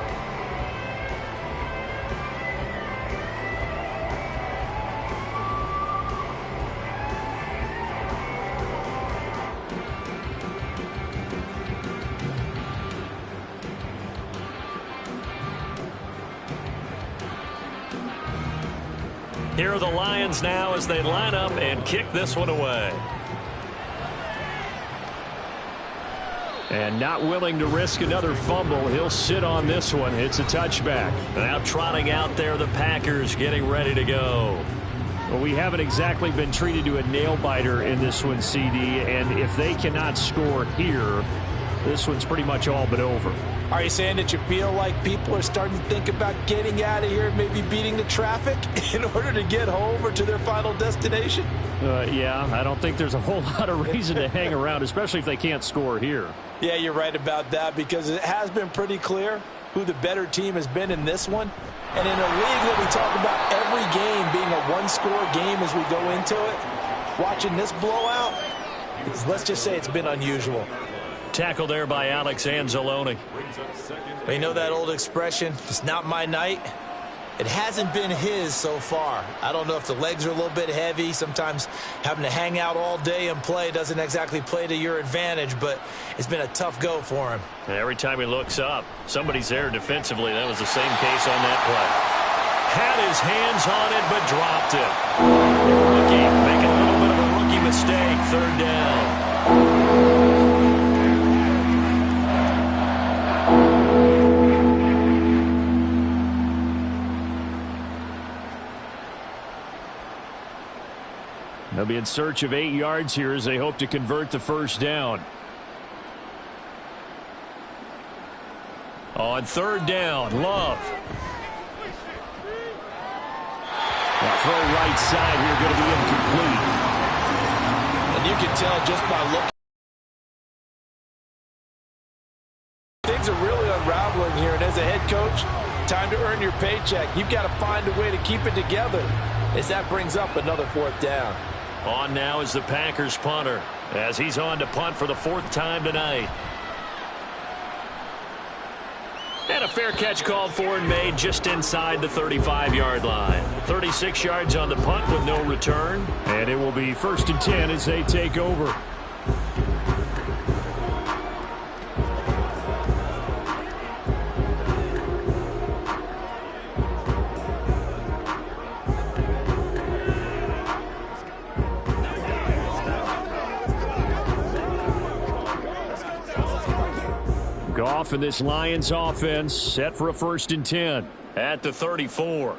Here are the Lions now as they line up and kick this one away. And not willing to risk another fumble, he'll sit on this one. It's a touchback. Now trotting out there, the Packers getting ready to go. Well, we haven't exactly been treated to a nail-biter in this one, CD, and if they cannot score here, this one's pretty much all but over. Are you saying that you feel like people are starting to think about getting out of here, maybe beating the traffic in order to get home or to their final destination? Yeah, I don't think there's a whole lot of reason to hang around, especially if they can't score here. Yeah, you're right about that because it has been pretty clear who the better team has been in this one. And in a league where we talk about every game being a one-score game as we go into it, watching this blowout, let's just say it's been unusual. Tackle there by Alex Anzalone. You know that old expression, it's not my night? It hasn't been his so far. I don't know if the legs are a little bit heavy. Sometimes having to hang out all day and play doesn't exactly play to your advantage, but it's been a tough go for him. Every time he looks up, somebody's there defensively. That was the same case on that play. Had his hands on it, but dropped it. Rookie making a little bit of a rookie mistake. Third down. They'll be in search of 8 yards here as they hope to convert the first down. On third down, Love. Now throw right side here, going to be incomplete. And you can tell just by looking. Things are really unraveling here, and as a head coach, time to earn your paycheck. You've got to find a way to keep it together as that brings up another fourth down. On now is the Packers punter as he's on to punt for the 4th time tonight. And a fair catch called for and made just inside the 35-yard line. 36 yards on the punt with no return. And it will be 1st and 10 as they take over. off, and this Lions offense set for a 1st and 10 at the 34.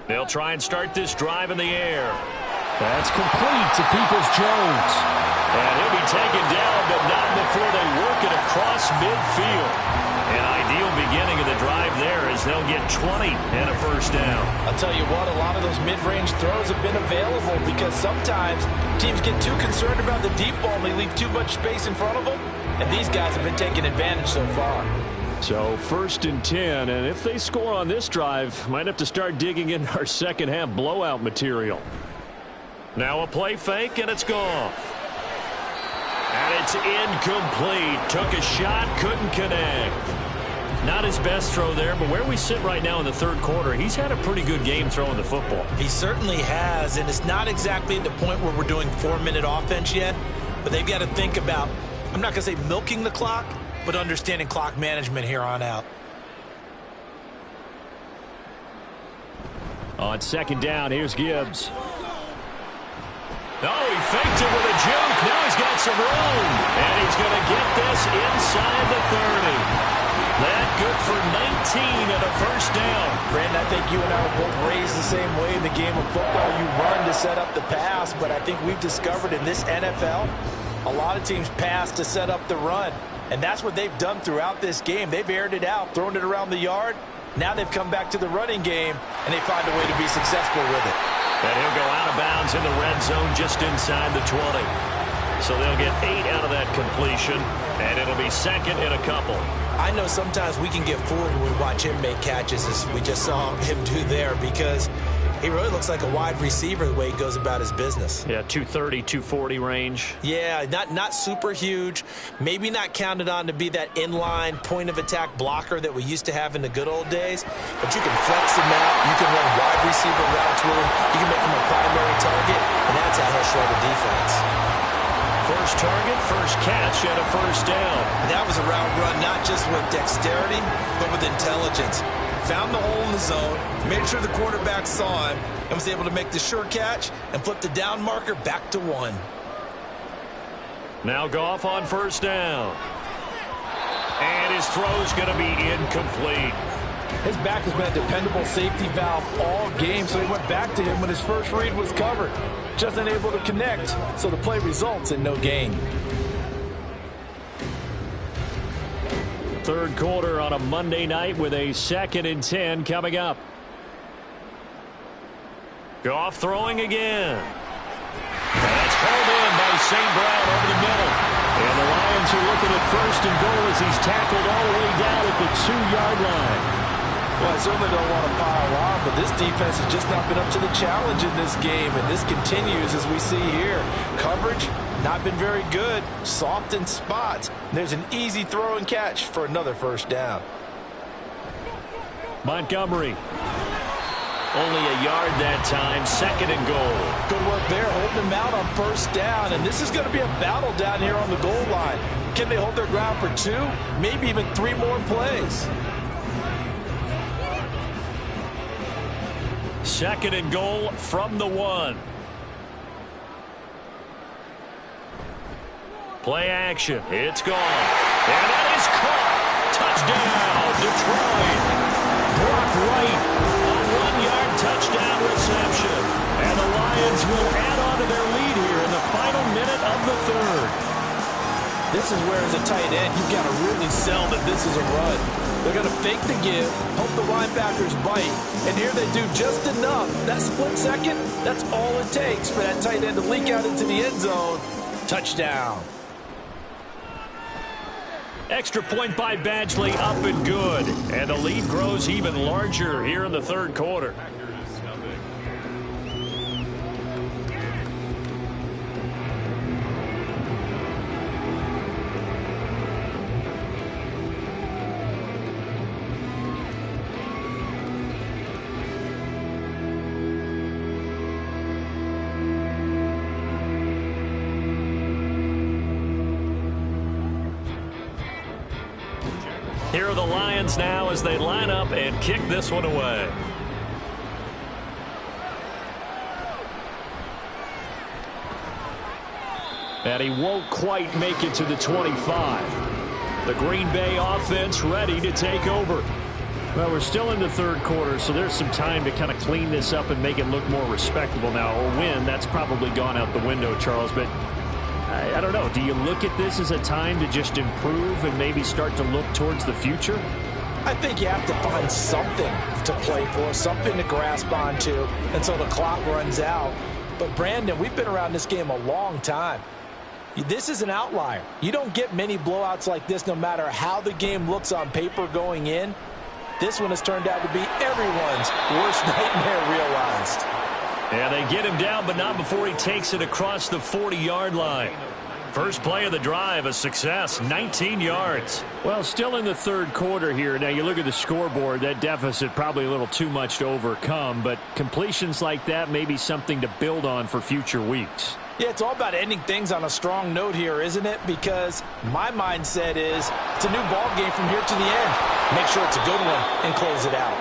They'll try and start this drive in the air. That's complete to Peoples-Jones. And he'll be taken down, but not before they work it across midfield. An ideal beginning of the drive there as they'll get 20 and a 1st down. I'll tell you what, a lot of those mid-range throws have been available because sometimes teams get too concerned about the deep ball and they leave too much space in front of them. And these guys have been taking advantage so far. So 1st and 10, and if they score on this drive, might have to start digging in our second half blowout material. Now a play fake, and it's gone. And it's incomplete. Took a shot, couldn't connect. Not his best throw there, but where we sit right now in the 3rd quarter, he's had a pretty good game throwing the football. He certainly has, and it's not exactly at the point where we're doing 4-minute offense yet, but they've got to think about, I'm not going to say milking the clock, but understanding clock management here on out. On 2nd down, here's Gibbs. Oh, he faked it with a juke. Now he's got some room. And he's going to get this inside the 30. That good for 19 and a 1st down. Brandon, I think you and I were both raised the same way in the game of football. You run to set up the pass, but I think we've discovered in this NFL, a lot of teams pass to set up the run. And that's what they've done throughout this game. They've aired it out, thrown it around the yard. Now they've come back to the running game, and they find a way to be successful with it. And he'll go out of bounds in the red zone just inside the 20. So they'll get 8 out of that completion, and it'll be 2nd and a couple. I know sometimes we can get fooled when we watch him make catches, as we just saw him do there, because he really looks like a wide receiver the way he goes about his business. Yeah, 230, 240 range. Yeah, not super huge. Maybe not counted on to be that inline point-of-attack blocker that we used to have in the good old days. But you can flex him out. You can run wide receiver routes with him. You can make him a primary target, and that's how he'll show the defense. First target, first catch, and a 1st down. That was a route run not just with dexterity, but with intelligence. Found the hole in the zone, made sure the quarterback saw him, and was able to make the sure catch and flip the down marker back to 1. Now Goff on 1st down. And his throw's going to be incomplete. His back has been a dependable safety valve all game, so he went back to him when his first read was covered. Just unable to connect, so the play results in no gain. 3rd quarter on a Monday night with a 2nd and 10 coming up. Goff throwing again. That's hauled in by St. Brown over the middle. And the Lions are looking at 1st and goal as he's tackled all the way down at the 2-yard line. Well, I certainly don't want to pile on, but this defense has just not been up to the challenge in this game, and this continues as we see here. Coverage, not been very good, soft in spots. There's an easy throw and catch for another 1st down. Montgomery. Only a yard that time, 2nd and goal. Good work there, holding them out on 1st down, and this is going to be a battle down here on the goal line. Can they hold their ground for 2, maybe even 3 more plays? 2nd and goal from the 1. Play action. It's gone. And that is caught. Touchdown, Detroit. Brock Wright, a 1-yard touchdown reception. And the Lions will add on to their lead here in the final minute of the 3rd. This is where, as a tight end, you've got to really sell that this is a run. They're going to fake the give, hope the linebackers bite, and here they do just enough. That split second, that's all it takes for that tight end to leak out into the end zone. Touchdown. Extra point by Badgley, up and good. And the lead grows even larger here in the 3rd quarter. Here are the Lions now as they line up and kick this one away. And he won't quite make it to the 25. The Green Bay offense ready to take over. Well, we're still in the third quarter, so there's some time to kind of clean this up and make it look more respectable now. A win, that's probably gone out the window, Charles, but I don't know. Do you look at this as a time to just improve and maybe start to look towards the future? I think you have to find something to play for, something to grasp onto until the clock runs out. But, Brandon, we've been around this game a long time. This is an outlier. You don't get many blowouts like this no matter how the game looks on paper going in. This one has turned out to be everyone's worst nightmare realized. Yeah, they get him down, but not before he takes it across the 40-yard line. First play of the drive, a success, 19 yards. Well, still in the third quarter here. Now, you look at the scoreboard, that deficit probably a little too much to overcome, but completions like that may be something to build on for future weeks. Yeah, it's all about ending things on a strong note here, isn't it? Because my mindset is it's a new ball game from here to the end. Make sure it's a good one and close it out.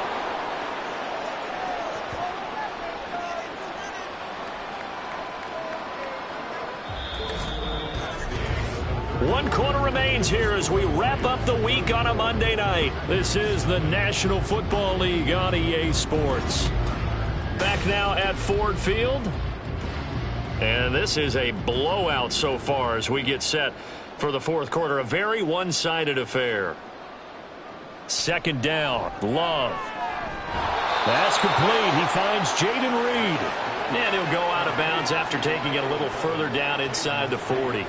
One quarter remains here as we wrap up the week on a Monday night. This is the National Football League on EA Sports. Back now at Ford Field. And this is a blowout so far as we get set for the fourth quarter. A very one-sided affair. Second down, Love. That's complete. He finds Jaden Reed. And he'll go out of bounds after taking it a little further down inside the 40.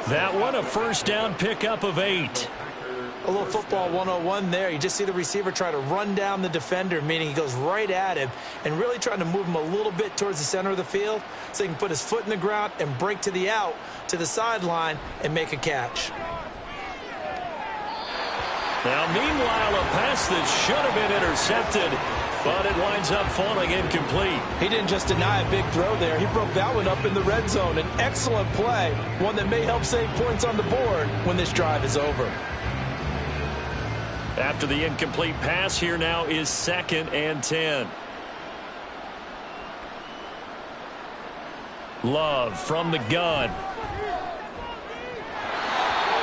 That one, a first down pickup of 8. A little football 101 there. You just see the receiver try to run down the defender, meaning he goes right at him and really trying to move him a little bit towards the center of the field so he can put his foot in the ground and break to the out, to the sideline, and make a catch. Now, meanwhile, a pass that should have been intercepted, but it winds up falling incomplete. He didn't just deny a big throw there. He broke that one up in the red zone. An excellent play, one that may help save points on the board when this drive is over. After the incomplete pass, here now is 2nd and 10. Love from the gun.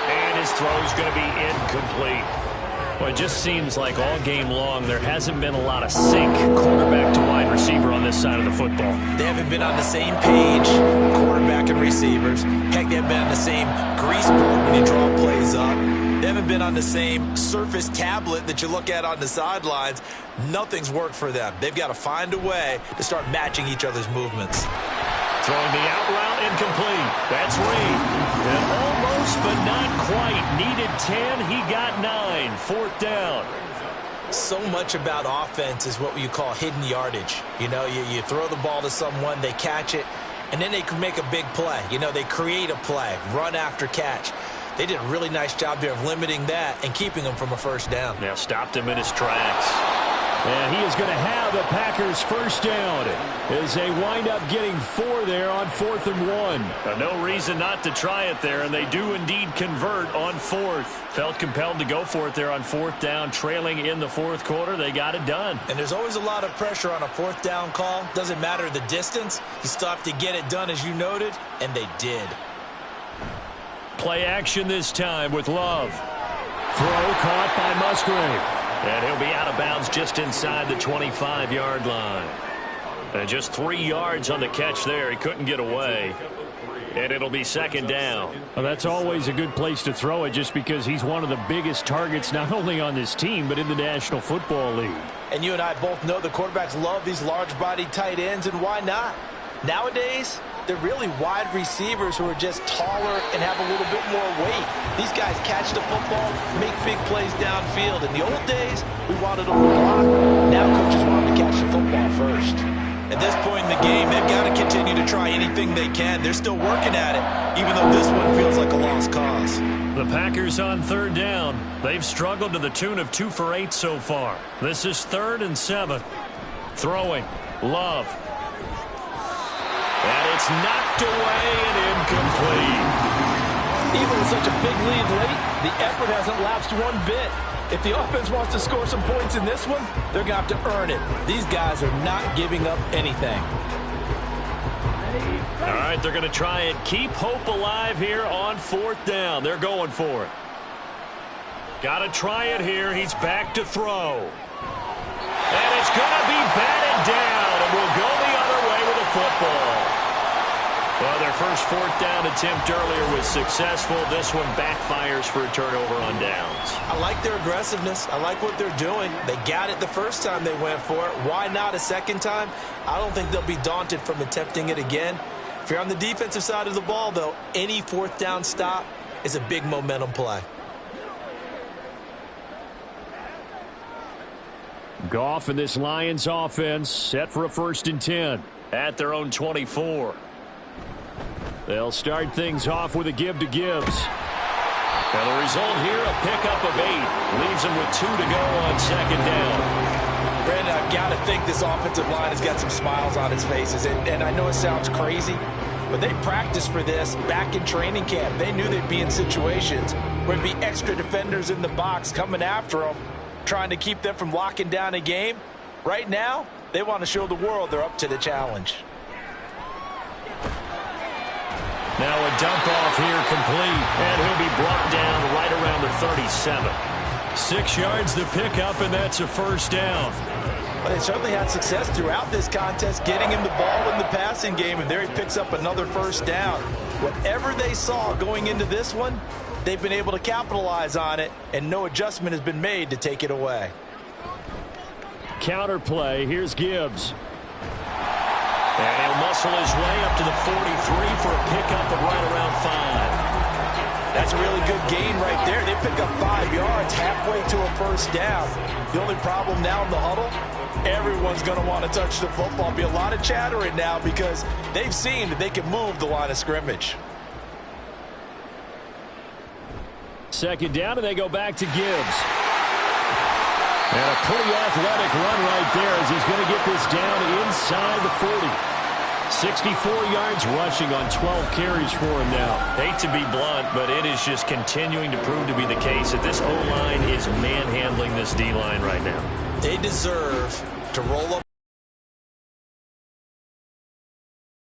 And his throw's going to be incomplete. Well, it just seems like all game long there hasn't been a lot of sync quarterback to wide receiver on this side of the football. They haven't been on the same page, quarterback and receivers. Heck, they haven't been on the same grease board when you draw plays up. They haven't been on the same Surface tablet that you look at on the sidelines. Nothing's worked for them. They've got to find a way to start matching each other's movements. Throwing the out route incomplete. That's Reed. And almost, but not quite. Needed 10. He got 9. 4th down. So much about offense is what you call hidden yardage. You know, you throw the ball to someone, they catch it, and then they can make a big play. You know, they create a play, run after catch. They did a really nice job there of limiting that and keeping him from a first down. Now stopped him in his tracks. And he is going to have the Packers first down as they wind up getting 4 there on 4th and 1. No reason not to try it there, and they do indeed convert on 4th. Felt compelled to go for it there on 4th down, trailing in the fourth quarter. They got it done. And there's always a lot of pressure on a 4th down call. Doesn't matter the distance. You still have to get it done, as you noted, and they did. Play action this time with Love. Throw caught by Musgrave. And he'll be out of bounds just inside the 25-yard line. And just 3 yards on the catch there. He couldn't get away. And it'll be 2nd down. Well, that's always a good place to throw it just because he's one of the biggest targets not only on this team but in the National Football League. And you and I both know the quarterbacks love these large-bodied tight ends, and why not? Nowadays, they're really wide receivers who are just taller and have a little bit more weight. These guys catch the football, make big plays downfield. In the old days, we wanted them to block. Now coaches want them to catch the football first. At this point in the game, they've got to continue to try anything they can. They're still working at it, even though this one feels like a lost cause. The Packers on 3rd down. They've struggled to the tune of 2 for 8 so far. This is 3rd and 7. Throwing. Love. And it's knocked away and incomplete. Even with such a big lead late, the effort hasn't lapsed one bit. If the offense wants to score some points in this one, they're going to have to earn it. These guys are not giving up anything. All right, they're going to try and keep hope alive here on 4th down. They're going for it. Got to try it here. He's back to throw. And it's going to be batted down, and we'll go the other way with the football. Well, their first fourth down attempt earlier was successful. This one backfires for a turnover on downs. I like their aggressiveness. I like what they're doing. They got it the first time they went for it. Why not a second time? I don't think they'll be daunted from attempting it again. If you're on the defensive side of the ball, though, any fourth down stop is a big momentum play. Goff and this Lions offense set for a 1st and 10 at their own 24. They'll start things off with a give to Gibbs. And the result here, a pickup of 8. Leaves him with 2 to go on 2nd down. Brandon, I've got to think this offensive line has got some smiles on its faces. And I know it sounds crazy, but they practiced for this back in training camp. They knew they'd be in situations where there'd be extra defenders in the box coming after them, trying to keep them from locking down a game. Right now, they want to show the world they're up to the challenge. Now a dump off here complete, and he'll be brought down right around the 37. 6 yards the pickup, and that's a 1st down. But they certainly had success throughout this contest, getting him the ball in the passing game, and there he picks up another 1st down. Whatever they saw going into this one, they've been able to capitalize on it, and no adjustment has been made to take it away. Counter play, here's Gibbs. And he'll muscle his way up to the 43 for a pickup of right around 5. That's a really good gain right there. They pick up 5 yards halfway to a 1st down. The only problem now in the huddle, everyone's going to want to touch the football. Be a lot of chattering now because they've seen that they can move the line of scrimmage. 2nd down, and they go back to Gibbs. And a pretty athletic run right there as he's going to get this down inside the 40. 64 yards rushing on 12 carries for him now. Hate to be blunt, but it is just continuing to prove to be the case that this O-line is manhandling this D-line right now. They deserve to roll up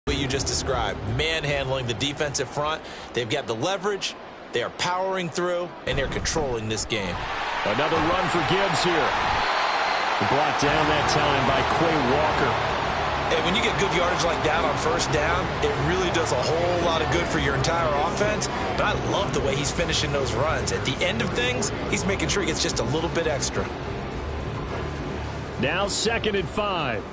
what you just described, manhandling the defensive front. They've got the leverage. They are powering through, and they're controlling this game. Another run for Gibbs here. Brought down that time by Quay Walker. And when you get good yardage like that on 1st down, it really does a whole lot of good for your entire offense. But I love the way he's finishing those runs. At the end of things, he's making sure he gets just a little bit extra. Now 2nd and 5.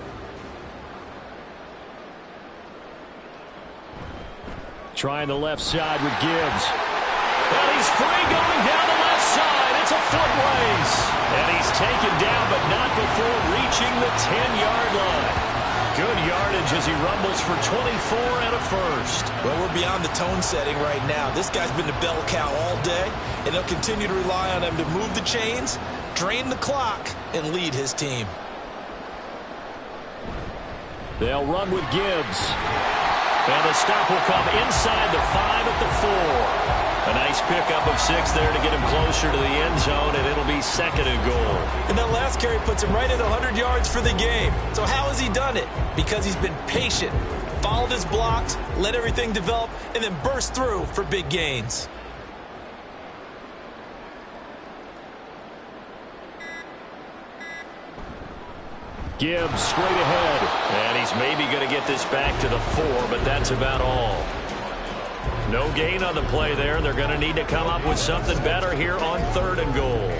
Trying the left side with Gibbs. And he's free going down the left side. It's a foot race. And he's taken down, but not before reaching the 10-yard line. Good yardage as he rumbles for 24 and a 1st. Well, we're beyond the tone setting right now. This guy's been the bell cow all day, and they'll continue to rely on him to move the chains, drain the clock, and lead his team. They'll run with Gibbs. And the stop will come inside the 5 at the 4. A nice pickup of 6 there to get him closer to the end zone, and it'll be 2nd and goal. And that last carry puts him right at 100 yards for the game. So how has he done it? Because he's been patient, followed his blocks, let everything develop, and then burst through for big gains. Gibbs straight ahead. And he's maybe going to get this back to the 4, but that's about all. No gain on the play there. They're going to need to come up with something better here on 3rd and goal.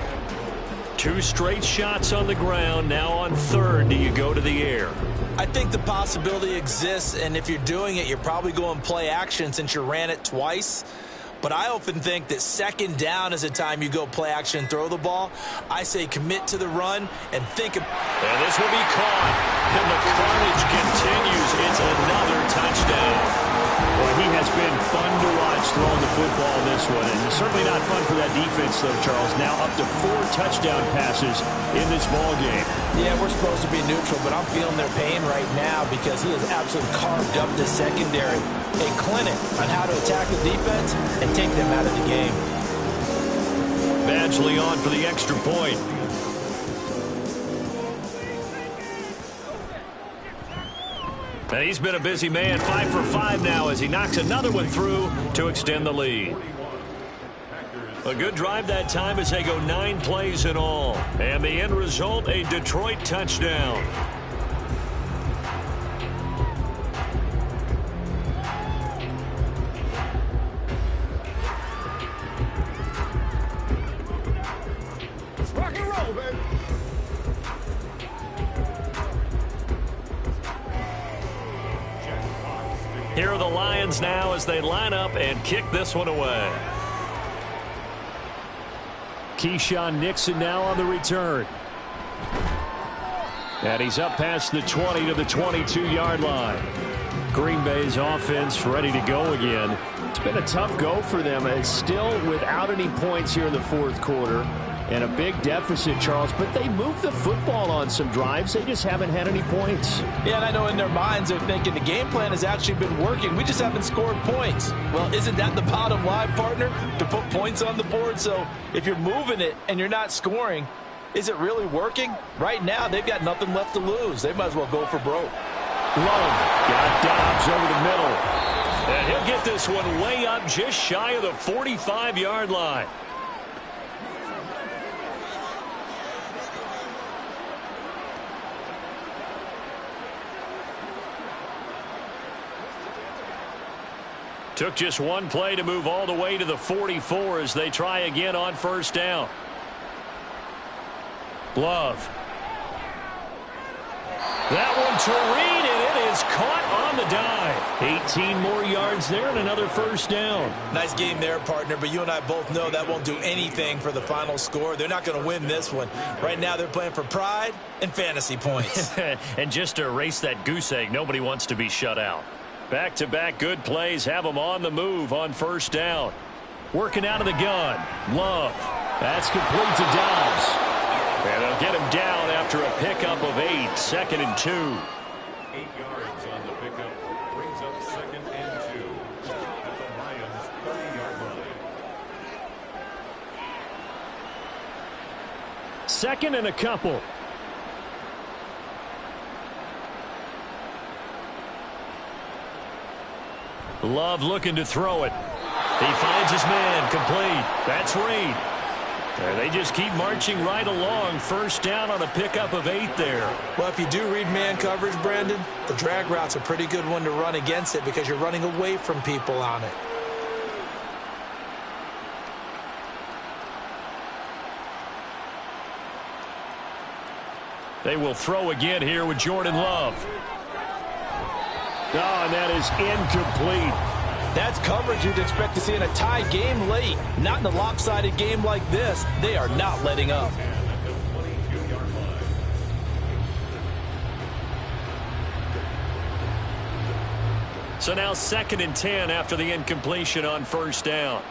2 straight shots on the ground. Now on 3rd, do you go to the air? I think the possibility exists, and if you're doing it, you're probably going play action since you ran it twice. But I often think that 2nd down is a time you go play action and throw the ball. I say commit to the run and think of... And this will be caught. And the carnage continues. It's another touchdown. Well, he has been fun to watch throwing the football in this one. And it's certainly not fun for that defense, though, Charles. Now up to 4 touchdown passes in this ball game. Yeah, we're supposed to be neutral, but I'm feeling their pain right now because he has absolutely carved up the secondary. A clinic on how to attack the defense and take them out of the game. Badgley on for the extra point. And he's been a busy man, 5 for 5 now as he knocks another one through to extend the lead. A good drive that time as they go 9 plays in all. And the end result, a Detroit touchdown. Rock and roll, baby. Here are the Lions now as they line up and kick this one away. Keyshawn Nixon now on the return. And he's up past the 20 to the 22-yard line. Green Bay's offense ready to go again. It's been a tough go for them. It's still without any points here in the fourth quarter. And a big deficit, Charles, but they moved the football on some drives. They just haven't had any points. Yeah, and I know in their minds they're thinking the game plan has actually been working. We just haven't scored points. Well, isn't that the bottom line, partner? To put points on the board. So if you're moving it and you're not scoring, is it really working? Right now, they've got nothing left to lose. They might as well go for broke. Love got Dobbs over the middle. And he'll get this one way up just shy of the 45-yard line. Took just one play to move all the way to the 44 as they try again on first down. Love. That one to Reed, and it is caught on the dive. 18 more yards there and another first down. Nice game there, partner, but you and I both know that won't do anything for the final score. They're not going to win this one. Right now they're playing for pride and fantasy points. And just to erase that goose egg, nobody wants to be shut out. Back-to-back good plays have them on the move on first down. Working out of the gun. Love. That's complete to Dobbs. And they'll get him down after a pickup of 8. 2nd and 2. 8 yards on the pickup. Brings up 2nd and 2. At the Lions' 30-yard line. 2nd and a couple. Love looking to throw it. He finds his man, complete. That's Reed. And they just keep marching right along. First down on a pickup of 8 there. Well, if you do read man coverage, Brandon, the drag route's a pretty good one to run against it because you're running away from people on it. They will throw again here with Jordan Love. Oh, and that is incomplete. That's coverage you'd expect to see in a tie game late. Not in a lopsided game like this. They are not letting up. At the 22-yard line. So now 2nd and 10 after the incompletion on first down.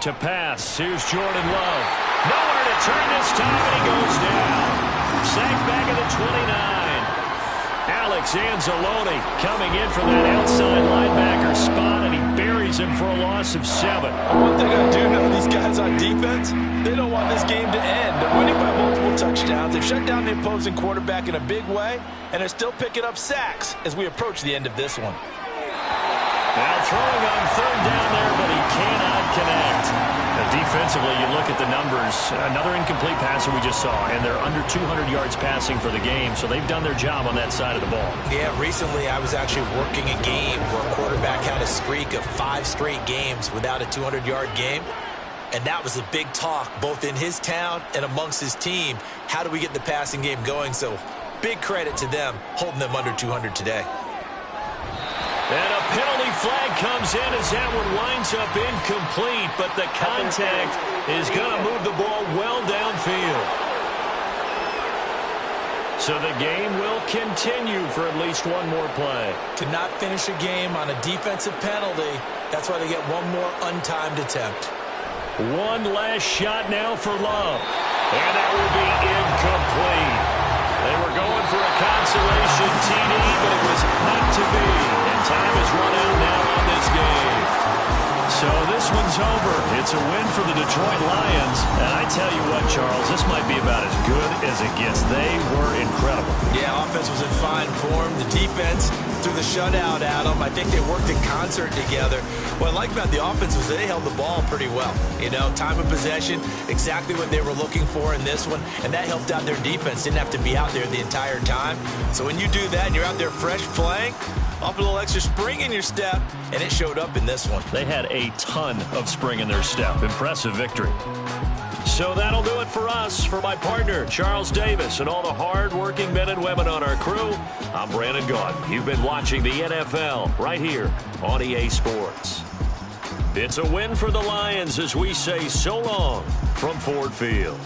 To pass, here's Jordan Love. Nowhere to turn this time, and he goes down. Sacked back at the 29. Alex Anzalone coming in from that outside linebacker spot, and he buries him for a loss of 7. One thing I do know, these guys on defense, they don't want this game to end. They're winning by multiple touchdowns. They've shut down the opposing quarterback in a big way, and they're still picking up sacks as we approach the end of this one. Now throwing on 3rd down there, but he cannot connect. Now defensively, you look at the numbers. Another incomplete passer we just saw, and they're under 200 yards passing for the game, so they've done their job on that side of the ball. Yeah, recently I was actually working a game where a quarterback had a streak of 5 straight games without a 200-yard game. And that was a big talk, both in his town and amongst his team. How do we get the passing game going? So big credit to them holding them under 200 today. And a penalty flag comes in as that one winds up incomplete, but the contact is going to move the ball well downfield. So the game will continue for at least one more play. To not finish a game on a defensive penalty, that's why they get one more untimed attempt. One last shot now for Love. And that will be incomplete. They were going for a consolation TD, but it was not to be. And time is run out now on this game. So this one's over. It's a win for the Detroit Lions. And I tell you what, Charles, this might be about as good as it gets. They were incredible. Yeah, offense was in fine form. The defense threw the shutout at them. I think they worked in concert together. What I like about the offense was they held the ball pretty well. You know, time of possession, exactly what they were looking for in this one. And that helped out their defense. Didn't have to be out there the entire time. So when you do that and you're out there fresh playing, off a little extra spring in your step, and it showed up in this one. They had a ton of spring in their step. Impressive victory. So that'll do it for us. For my partner, Charles Davis, and all the hard-working men and women on our crew, I'm Brandon Gaudin. You've been watching the NFL right here on EA Sports. It's a win for the Lions as we say so long from Ford Field.